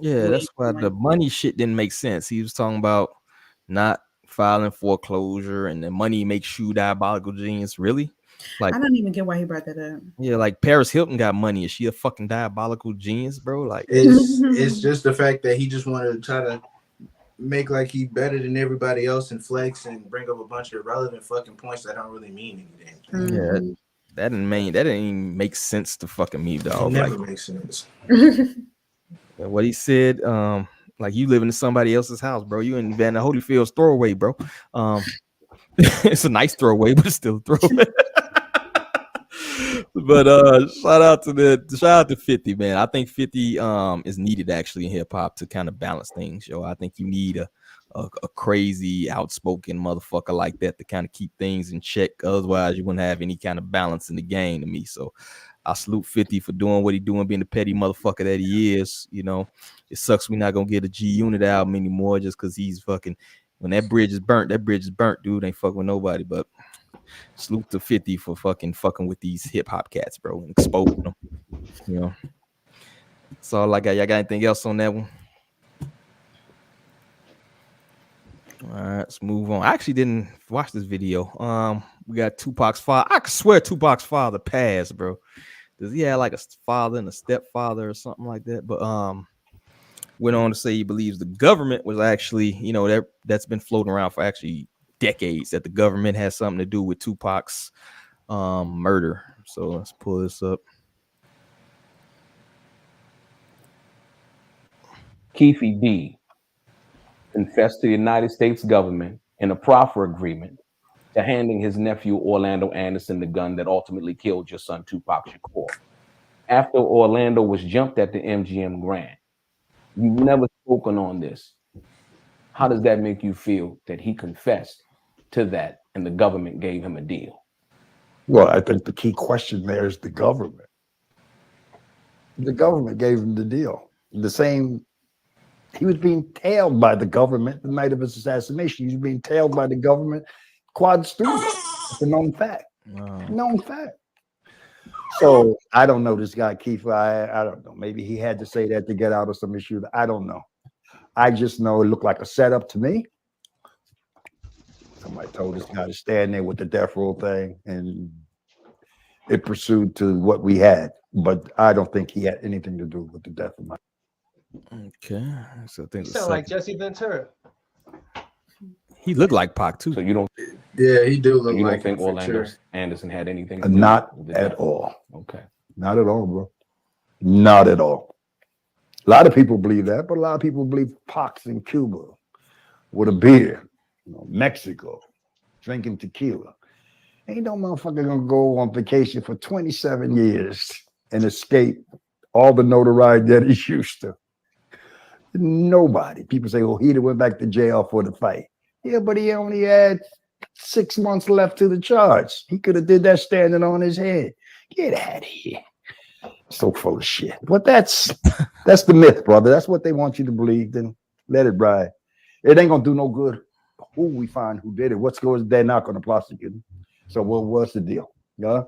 Yeah, that's why the money shit didn't make sense. He was talking about not filing foreclosure and the money makes you diabolical genius. Really? Like, I don't even get why he brought that up. Yeah, like Paris Hilton got money. Is she a fucking diabolical genius, bro? Like it's just the fact that he just wanted to try to make like he better than everybody else and flex and bring up a bunch of irrelevant fucking points that don't really mean anything. Yeah, that didn't even make sense to fucking me, dog. It never makes sense. What he said, like you living in somebody else's house, bro. You in Van Holyfield's throwaway, bro. It's a nice throwaway, but it's still a throwaway. But shout out to 50, man. I think 50 is needed actually in hip hop to kind of balance things, yo. I think you need a crazy outspoken motherfucker like that to kind of keep things in check. Otherwise, you wouldn't have any kind of balance in the game to me. So I salute 50 for doing what he doing, being the petty motherfucker that he is. It sucks we're not gonna get a G Unit album anymore just because he's fucking. When that bridge is burnt, dude. Ain't fucking with nobody. But salute to 50 for fucking with these hip hop cats, bro, and exposing them. That's all I got. Y'all got anything else on that one? All right, let's move on. I actually didn't watch this video. We got Tupac's father. I could swear Tupac's father passed, bro. Does he have like a father and a stepfather or something like that? But went on to say he believes the government was actually, that's been floating around for actually decades, that the government has something to do with Tupac's murder. So let's pull this up. Keefe D confessed to the United States government in a proffer agreement to handing his nephew Orlando Anderson the gun that ultimately killed your son Tupac Shakur. After Orlando was jumped at the MGM Grand, you've never spoken on this. How does that make you feel that he confessed to that and the government gave him a deal? Well, I think the key question there is the government. The government gave him the deal. He was being tailed by the government the night of his assassination. He was being tailed by the government quad studio. It's a known fact. Wow. Known fact. So I don't know this guy, Keith. I don't know. Maybe he had to say that to get out of some issue. I don't know. I just know it looked like a setup to me. Somebody told this guy to stand there with the death row thing, and it pursued to what we had. But I don't think he had anything to do with the death of Mike. Okay, so I think You the sound like second- Jesse Ventura. he looked like Pac too. So you don't? Yeah, he do look You like don't think him for Orlando sure. Anderson had anything? To do Not with the at death? all. Okay. Not at all, bro. Not at all. A lot of people believe that, but a lot of people believe Pac's in Cuba with a beer, Mexico, drinking tequila. Ain't no motherfucker gonna go on vacation for 27 years and escape all the notoriety that he used to. Nobody. People say, well, he went back to jail for the fight. Yeah, but he only had 6 months left to the charge. He could have did that standing on his head. Get out of here. So full of shit. But that's the myth, brother. That's what they want you to believe. Then let it ride. It ain't gonna do no good who we find who did it. What's good is they're not gonna prosecute him. So what's the deal? Yeah.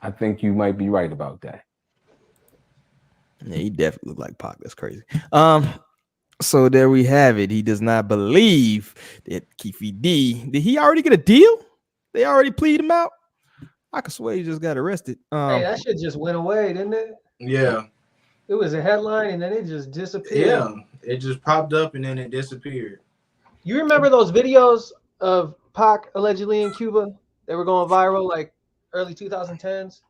I think you might be right about that. Yeah, he definitely looked like Pac. That's crazy. So there we have it. He does not believe that Keefe D. Did he already get a deal? They already plead him out. I could swear he just got arrested. Hey, that shit just went away, didn't it? Yeah. It was a headline and then it just disappeared. Yeah, it just popped up and then it disappeared. You remember those videos of Pac allegedly in Cuba? They were going viral like early 2010s.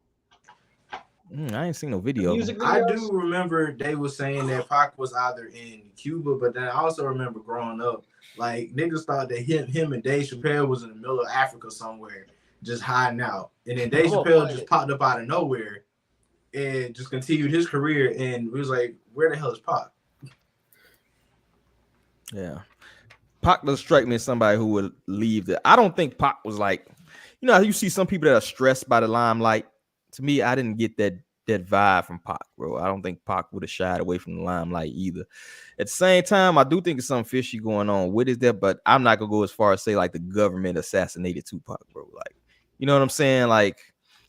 I ain't seen no video. Music I videos? do remember they were saying that Pac was either in Cuba, but then I also remember growing up, like niggas thought that him and Dave Chappelle was in the middle of Africa somewhere, just hiding out. And then Dave Chappelle just popped up out of nowhere and just continued his career. And we was like, where the hell is Pac? Yeah. Pac does strike me as somebody who would leave that. I don't think Pac was like, you know, how you see some people that are stressed by the limelight. To me, I didn't get that vibe from Pac, bro. I don't think Pac would have shied away from the limelight either. At the same time, I do think there's something fishy going on with it there, but I'm not gonna go as far as say like the government assassinated Tupac, bro. Like, you know what I'm saying? Like,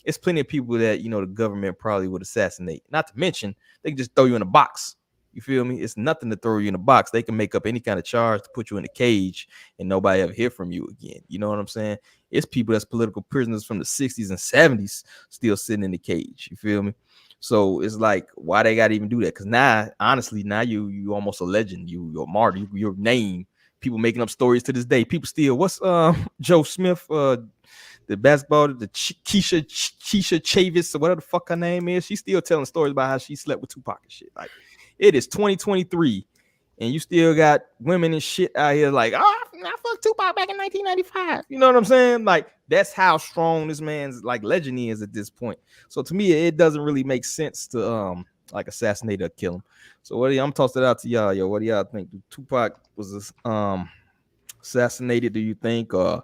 it's plenty of people that, you know, the government probably would assassinate. Not to mention, they can just throw you in a box. You feel me? It's nothing to throw you in a box. They can make up any kind of charge to put you in a cage and nobody ever hear from you again. You know what I'm saying? It's people that's political prisoners from the 60s and 70s still sitting in the cage. You feel me? So it's like, why they gotta even do that? Because now, honestly, now you almost a legend. You're a martyr. Your name. People making up stories to this day. People still, what's Joe Smith, the basketball, the Keisha Chavis, or whatever the fuck her name is. She's still telling stories about how she slept with Tupac and shit. Like, it is 2023, and you still got women and shit out here like, oh, I fucked Tupac back in 1995. You know what I'm saying? Like, that's how strong this man's like legend is at this point. So to me, it doesn't really make sense to like assassinate or kill him. So what do I'm tossing it out to y'all, yo. What do y'all think? Tupac was assassinated, do you think, or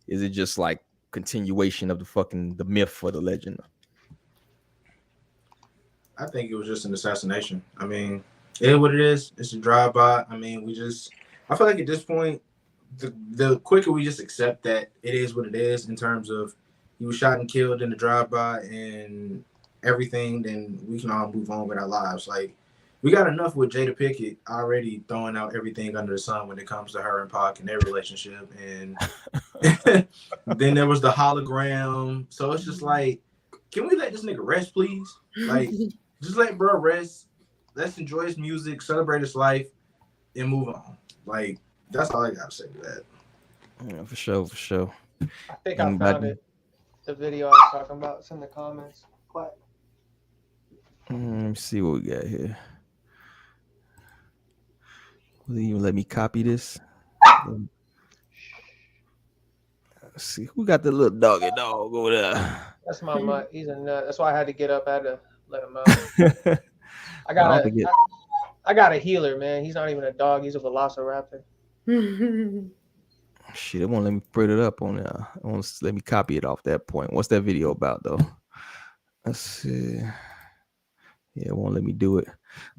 is it just like continuation of the myth for the legend? I think it was just an assassination. I mean, it is what it is. It's a drive-by. I mean, I feel like at this point, the quicker we just accept that it is what it is in terms of he was shot and killed in the drive-by and everything, then we can all move on with our lives. Like, we got enough with Jada Pinkett already throwing out everything under the sun when it comes to her and Pac and their relationship. And then there was the hologram. So it's just like, can we let this nigga rest, please? Like, just let bro rest. Let's enjoy his music, celebrate his life, and move on. Like, that's all I gotta say to that. Yeah, for sure. I think I found it. The video I was talking about. It's in the comments. What? Let me see what we got here. Will they even let me copy this? Let's see who got the little doggy dog over there. That's my mutt. He's a nut. That's why I had to get up. I had to let him out. I got a healer, man. He's not even a dog. He's a velociraptor. Shit, it won't let me print it up on there. It won't let me copy it off that point. What's that video about though? Let's see. Yeah, it won't let me do it.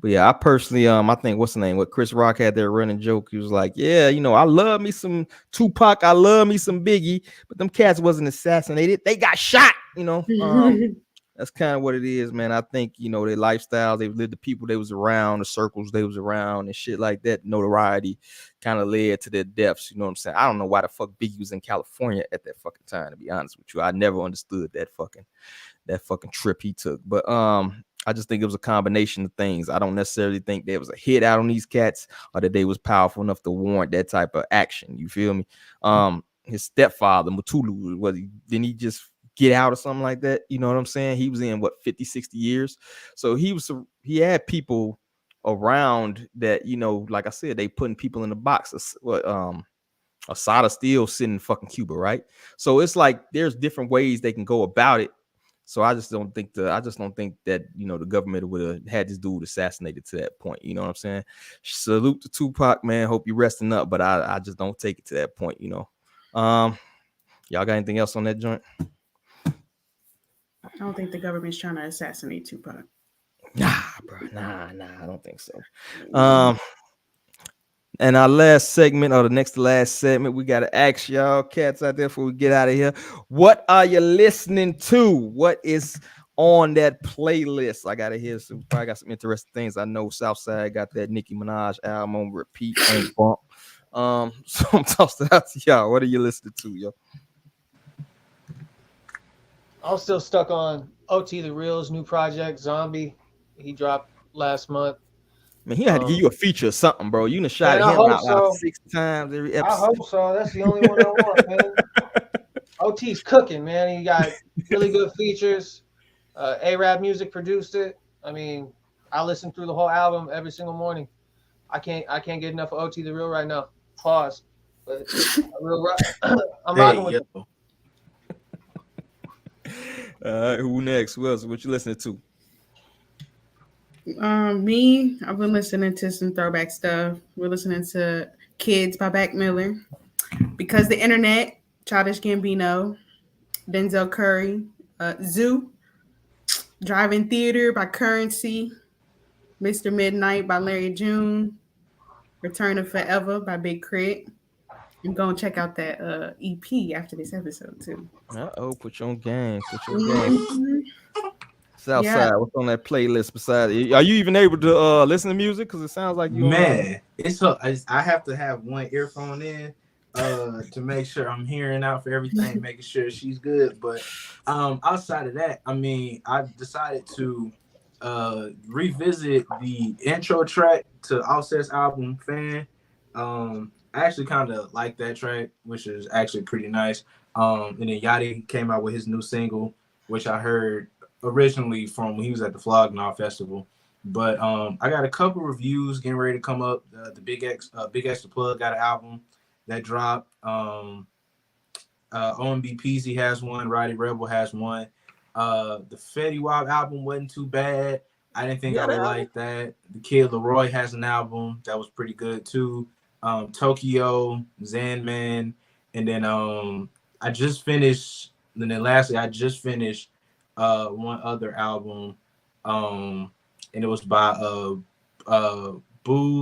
But yeah, I personally, I think what's the name? What Chris Rock had their running joke. He was like, yeah, you know, I love me some Tupac, I love me some Biggie, but them cats wasn't assassinated. They got shot, you know. That's kind of what it is, man. I think, you know, their lifestyle, they lived, the people they was around, the circles they was around, and shit like that. Notoriety kind of led to their deaths. You know what I'm saying? I don't know why the fuck Biggie was in California at that fucking time, to be honest with you. I never understood that fucking trip he took. But I just think it was a combination of things. I don't necessarily think there was a hit out on these cats or that they was powerful enough to warrant that type of action. You feel me? His stepfather, Mutulu, didn't he just get out or something like that? You know what I'm saying? He was in what, 50, 60 years. So he had people around that, you know, like I said, they putting people in the box. Assata still sitting in fucking Cuba, right? So it's like there's different ways they can go about it. So I just don't think that, you know, the government would have had this dude assassinated to that point. You know what I'm saying? Salute to Tupac, man. Hope you're resting up, but I just don't take it to that point, you know. Y'all got anything else on that joint? I don't think the government's trying to assassinate Tupac. Nah, bro. Nah, I don't think so. And our last segment, or the next to last segment, we got to ask y'all cats out there before we get out of here. What are you listening to? What is on that playlist? I got to hear some, probably got some interesting things. I know Southside got that Nicki Minaj album on repeat and bump. So I'm tossing it out to y'all. What are you listening to, yo? I'm still stuck on OT The Real's new project, Zombie. He dropped last month. Man, he had to give you a feature or something, bro. You done shot him out like 6 times every episode. I hope so. That's the only one I want, man. OT's cooking, man. He got really good features. A-Rap Music produced it. I mean, I listen through the whole album every single morning. I can't get enough of OT The Real right now. Pause. But I'm rocking with it. Who next? Who else? What you listening to? Me, I've been listening to some throwback stuff. We're listening to Kids by Mac Miller, Because the Internet, Childish Gambino, Denzel Curry, Zoo, Drive-In Theater by Currency, Mr. Midnight by Larry June, Return of Forever by Big KRIT. I'm going to check out that EP after this episode too. Put your own game. Southside, what's on that playlist besides? Are you even able to listen to music? Because it sounds like you. Man, I have to have one earphone in to make sure I'm hearing out for everything, making sure she's good. But outside of that, I mean, I decided to revisit the intro track to Offset's album, Fan. I actually kind of like that track, which is actually pretty nice. And then Yachty came out with his new single, which I heard originally from when he was at the Flog Gnaw Festival. But I got a couple reviews getting ready to come up. The Big X the Plug got an album that dropped. OMB Peasy has one. Roddy Rebel has one. The Fetty Wap album wasn't too bad. I didn't think I would like that. The Kid Leroy has an album that was pretty good too. Tokyo, Zanman, and then I just finished. And then lastly, I just finished one other album, and it was by Boo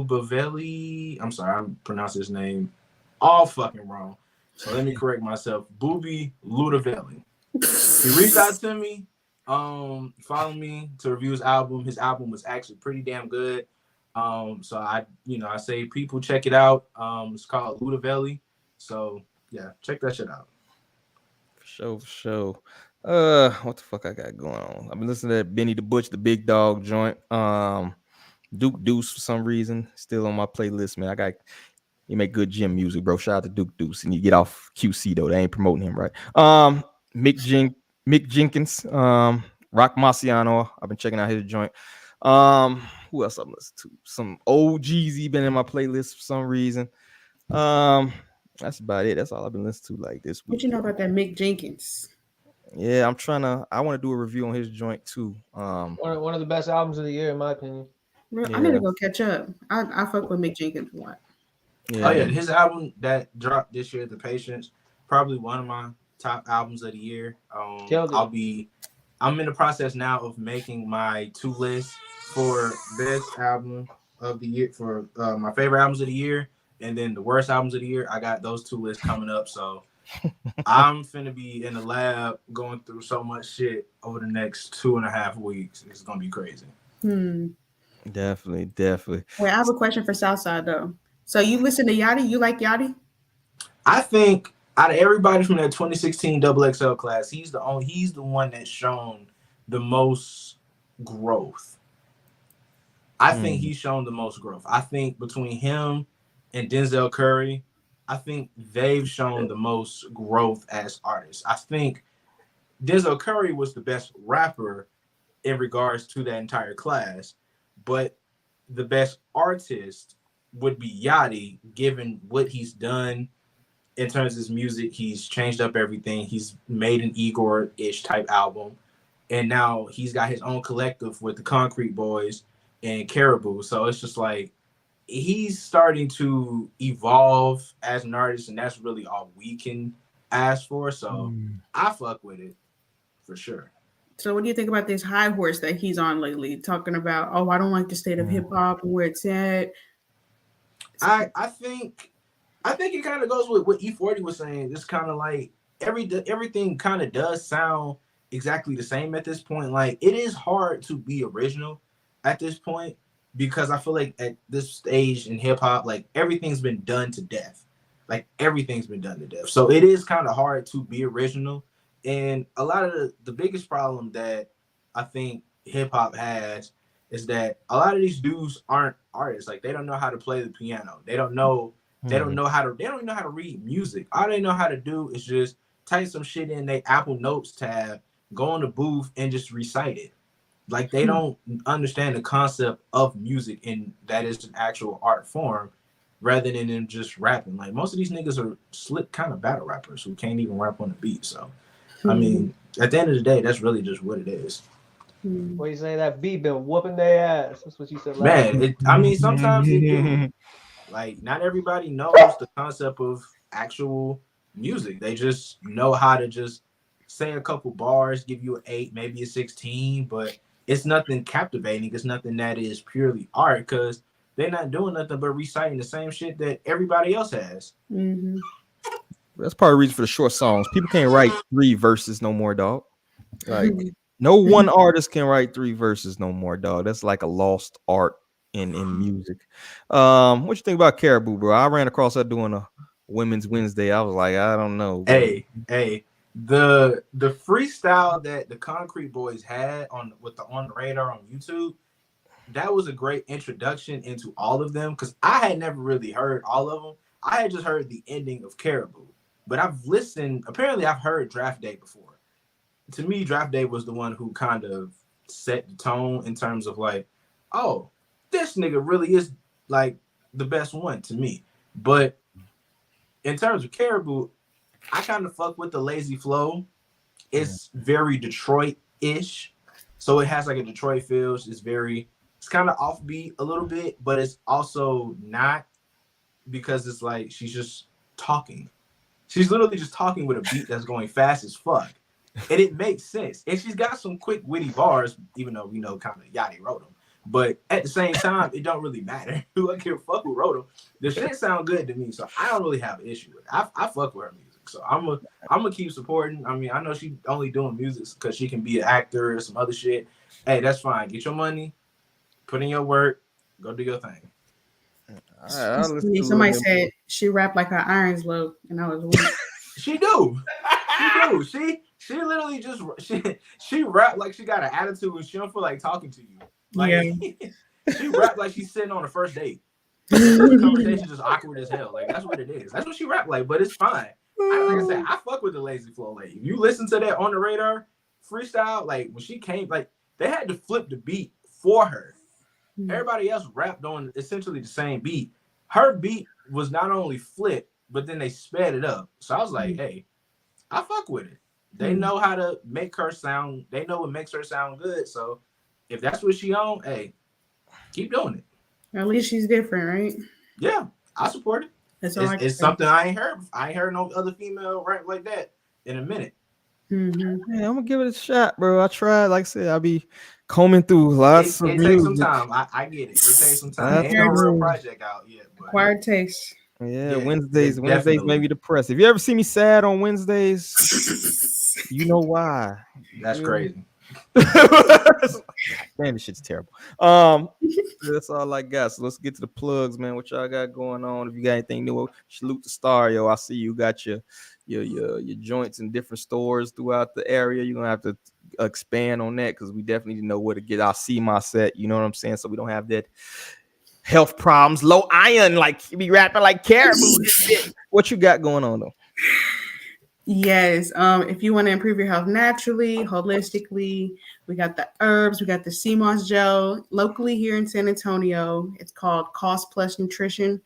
Bavelli. I'm sorry, I'm pronouncing his name all fucking wrong. So let me correct myself. Booby Ludovelli. He reached out to me, followed me to review his album. His album was actually pretty damn good. So I say people check it out. It's called Ludovelli. So yeah, check that shit out. For sure. What the fuck I got going on? I've been listening to Benny the Butch, the Big Dog joint. Duke Deuce for some reason still on my playlist, man. You make good gym music, bro. Shout out to Duke Deuce, and you get off QC though. They ain't promoting him, right? Mick Jenkins, Rock Marciano. I've been checking out his joint. Who else I'm listening to? Some old Jeezy been in my playlist for some reason. That's about it. That's all I've been listening to like this week. What you know about that Mick Jenkins? Yeah, I want to do a review on his joint too. One of the best albums of the year, in my opinion. I need to go catch up. I fuck with Mick Jenkins a lot. Yeah. Oh yeah, his album that dropped this year, The Patience, probably one of my top albums of the year. I'm in the process now of making my 2 lists for best album of the year, for my favorite albums of the year, and then the worst albums of the year. I got those 2 lists coming up, so I'm finna be in the lab going through so much shit over the next 2.5 weeks. It's gonna be crazy. Definitely. Wait, I have a question for Southside though. So you listen to Yachty? You like Yachty? I think out of everybody from that 2016 XXL class, he's the one that's shown the most growth. I think he's shown the most growth. I think between him and Denzel Curry, I think they've shown the most growth as artists. I think Denzel Curry was the best rapper in regards to that entire class, but the best artist would be Yachty, given what he's done in terms of his music. He's changed up everything. He's made an Igor-ish type album, and now he's got his own collective with the Concrete Boys and Caribou. So it's just like he's starting to evolve as an artist, and that's really all we can ask for. So I fuck with it for sure. So what do you think about this high horse that he's on lately, talking about, I don't like the state of hip hop and where it's at? I think it kind of goes with what E40 was saying. It's kind of like everything kind of does sound exactly the same at this point. Like, it is hard to be original at this point, because I feel like at this stage in hip hop, like everything's been done to death. Like everything's been done to death. So it is kind of hard to be original. And a lot of the biggest problem that I think hip hop has is that a lot of these dudes aren't artists. Like, they don't know how to play the piano. They don't know how to read music. All they know how to do is just type some shit in their Apple Notes tab, go in the booth and just recite it. Like, they don't understand the concept of music, and that is an actual art form rather than them just rapping. Like, most of these niggas are slick kind of battle rappers who can't even rap on the beat. So I mean, at the end of the day, that's really just what it is. What you say? That beat been whooping their ass. That's what you said. Man, sometimes it do. Like, not everybody knows the concept of actual music. They just know how to just say a couple bars, give you an 8, maybe a 16, but it's nothing captivating. It's nothing that is purely art, because they're not doing nothing but reciting the same shit that everybody else has. That's part of the reason for the short songs. People can't write 3 verses no more, dog. Like, no one artist can write 3 verses no more, dog. That's like a lost art in music. What you think about Caribou, bro? I ran across her doing a Women's Wednesday. I was like, I don't know, bro. Hey, the freestyle that the Concrete Boys had on the radar on YouTube, that was a great introduction into all of them, because I had never really heard all of them. I had just heard the ending of Caribou, but apparently I've heard Draft Day before. To me, Draft Day was the one who kind of set the tone in terms of like, oh, this nigga really is like the best one to me. But in terms of Caribou, I kind of fuck with the lazy flow. It's very Detroit-ish. So it has like a Detroit feel. It's kind of offbeat a little bit, but it's also not, because it's like she's just talking. She's literally just talking with a beat that's going fast as fuck. And it makes sense. And she's got some quick, witty bars, even though we know kind of Yachty wrote them. But at the same time, it don't really matter. Who I give a fuck who wrote them. The shit sound good to me, so I don't really have an issue with it. I fuck with her music, so I'm gonna keep supporting. I mean, I know she only doing music because she can be an actor or some other shit. Hey, that's fine. Get your money, put in your work, go do your thing. Somebody said she rapped like her irons low, and I was weak. She do. She literally just she rap like she got an attitude and she don't feel like talking to you. Like, she rap like she's sitting on a first date. The conversation just awkward as hell. Like, that's what it is. That's what she rap like, but it's fine. Like I said, I fuck with the lazy flow. Like, if you listen to that On the Radar freestyle, like when she came, like they had to flip the beat for her. Everybody else rapped on essentially the same beat. Her beat was not only flipped, but then they sped it up. So I was like, hey, I fuck with it. They know how to make her sound. They know what makes her sound good. So if that's what she on, hey, keep doing it. At least she's different, right? Yeah, I support it. It's something I ain't heard. I ain't heard no other female rap like that in a minute. Hey, I'm gonna give it a shot, bro. I tried. Like I said, I'll be combing through lots of music. It takes some time. I get it. It takes some time. Ain't no real project out yet. But acquired taste. Yeah, Yeah, Wednesdays definitely. make me depressed. If you ever see me sad on Wednesdays, you know why. That's crazy. Man, this shit's terrible. That's all I got. So let's get to the plugs, man. What y'all got going on? If you got anything new, salute the star, yo. I see you got your joints in different stores throughout the area. You're gonna have to expand on that because we definitely know where to get our CMOS set. You know what I'm saying? So we don't have that health problems, low iron, like you be rapping like caribou. What you got going on though? Yes. If you want to improve your health naturally, holistically, we got the herbs, we got the CMOS gel locally here in San Antonio. It's called Cost Plus Nutrition.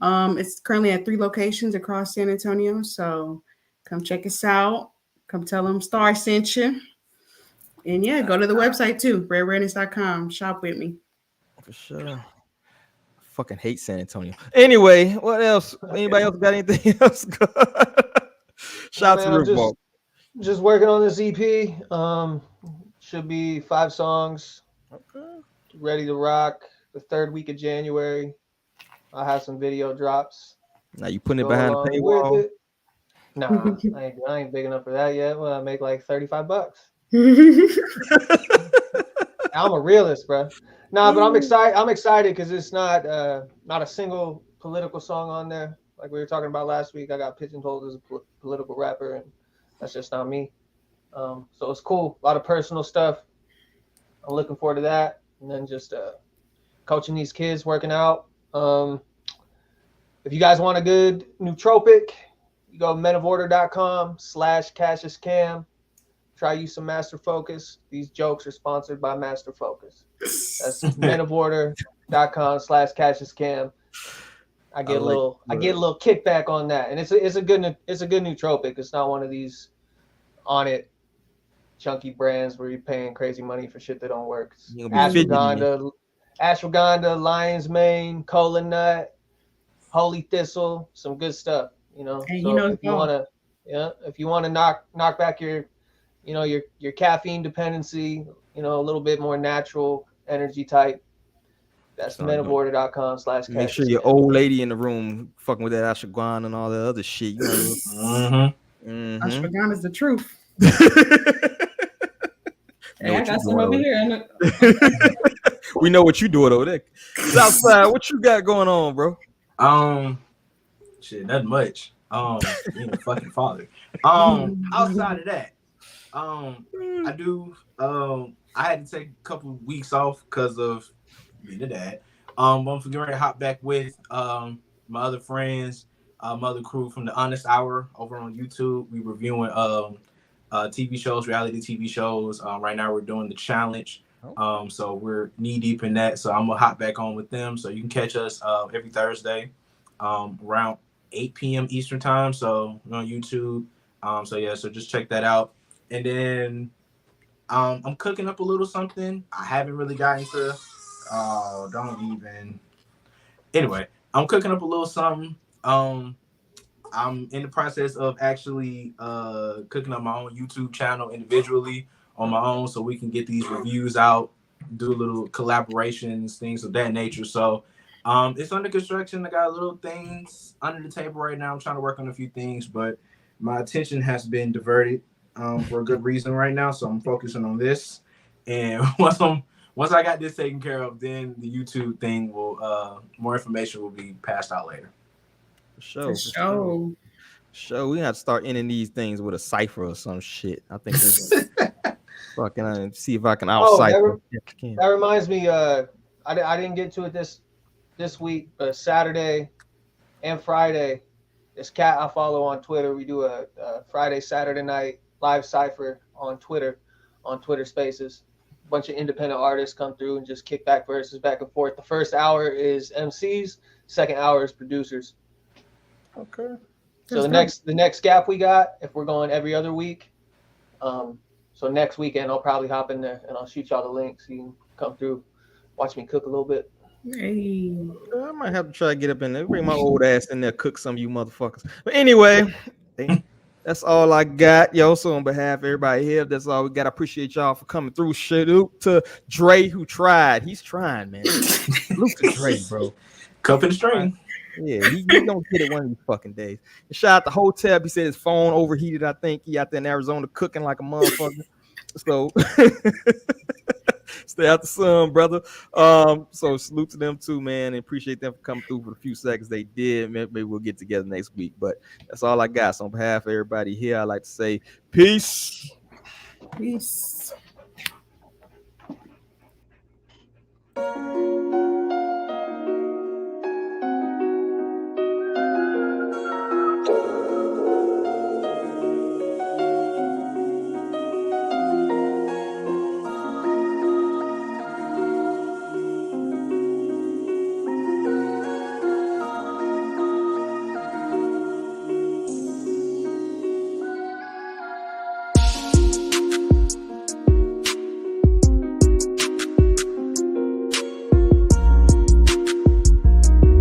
It's currently at 3 locations across San Antonio. So come check us out. Come tell them Star sent you. And yeah, go to the website too, reignites.com. Shop with me. For sure. Fucking hate San Antonio. Anyway, what else? Anybody else got anything else? Shout out to Riverwalk. Just working on this EP. Should be 5 songs. Okay. Ready to rock the 3rd week of January. I'll have some video drops. Now you putting it behind the With paywall? it. Nah, I ain't big enough for that yet. Well, I make like $35. I'm a realist, bro. Nah, but I'm excited because it's not a single political song on there. Like we were talking about last week, I got pigeonholed as a political rapper, and that's just not me. So it's cool. A lot of personal stuff. I'm looking forward to that. And then just coaching these kids, working out. If you guys want a good nootropic, you go to menoforder.com/CassiusCam. Try use some Master Focus. These jokes are sponsored by Master Focus. That's menoforder.com/CassiusCam. I get a little kickback on that, and it's a good nootropic. It's not one of these on it chunky brands where you're paying crazy money for shit that don't work. Ashwagandha, lion's mane, cola nut, holy thistle, some good stuff. You know, And so you know if you want to knock back your caffeine dependency, a little bit more natural energy type. That's menoforder.com/cassius. Make sure your old lady in the room fucking with that ashwagandha and all that other shit. Ashwagandha is the truth. Hey, I got some doing over over here. We know what you doing over there. Southside, what you got going on, bro? Shit, nothing much. Being a fucking father. Outside of that, I had to take a couple of weeks off because of being a dad. I'm getting ready to hop back with my other friends, my other crew from the Honest Hour over on YouTube. We reviewing TV shows, reality TV shows. Right now we're doing the challenge. So we're knee deep in that. So I'm gonna hop back on with them. So you can catch us every Thursday around 8 p.m. Eastern time. So we're on YouTube. So just check that out. And then I'm cooking up a little something. I haven't really gotten to. Anyway, I'm cooking up a little something. I'm in the process of actually cooking up my own YouTube channel individually on my own, so we can get these reviews out, do little collaborations, things of that nature. So it's under construction. I got little things under the table right now. I'm trying to work on a few things, but my attention has been diverted for a good reason right now. So I'm focusing on this. And once I got this taken care of, then the YouTube thing will more information will be passed out later. For sure. We have to start ending these things with a cipher or some shit. I think fucking see if I can out-cipher. That reminds me, I didn't get to it this week, but Saturday and Friday, this cat I follow on Twitter, we do a Friday, Saturday night live cipher on Twitter Spaces. A bunch of independent artists come through and just kick back verses back and forth. The first hour is MCs, second hour is producers. Okay. So the next gap we got, if we're going every other week, so next weekend I'll probably hop in there and I'll shoot y'all the link so you can come through, watch me cook a little bit. Hey. I might have to try to get up in there. Bring my old ass in there, cook some of you motherfuckers. But anyway, that's all I got, yo. So on behalf of everybody here, that's all we got. I appreciate y'all for coming through. Salute to Dre who tried. He's trying, man. Salute to Dre, bro. Cup and string. Yeah, he gonna get it one of these fucking days. And shout out to Hotel. He said his phone overheated. I think he out there in Arizona cooking like a motherfucker. So stay out the sun, brother. So salute to them too, man, and appreciate them for coming through for the few seconds they did. Maybe we'll get together next week. But that's all I got. So on behalf of everybody here, I'd like to say peace. Peace.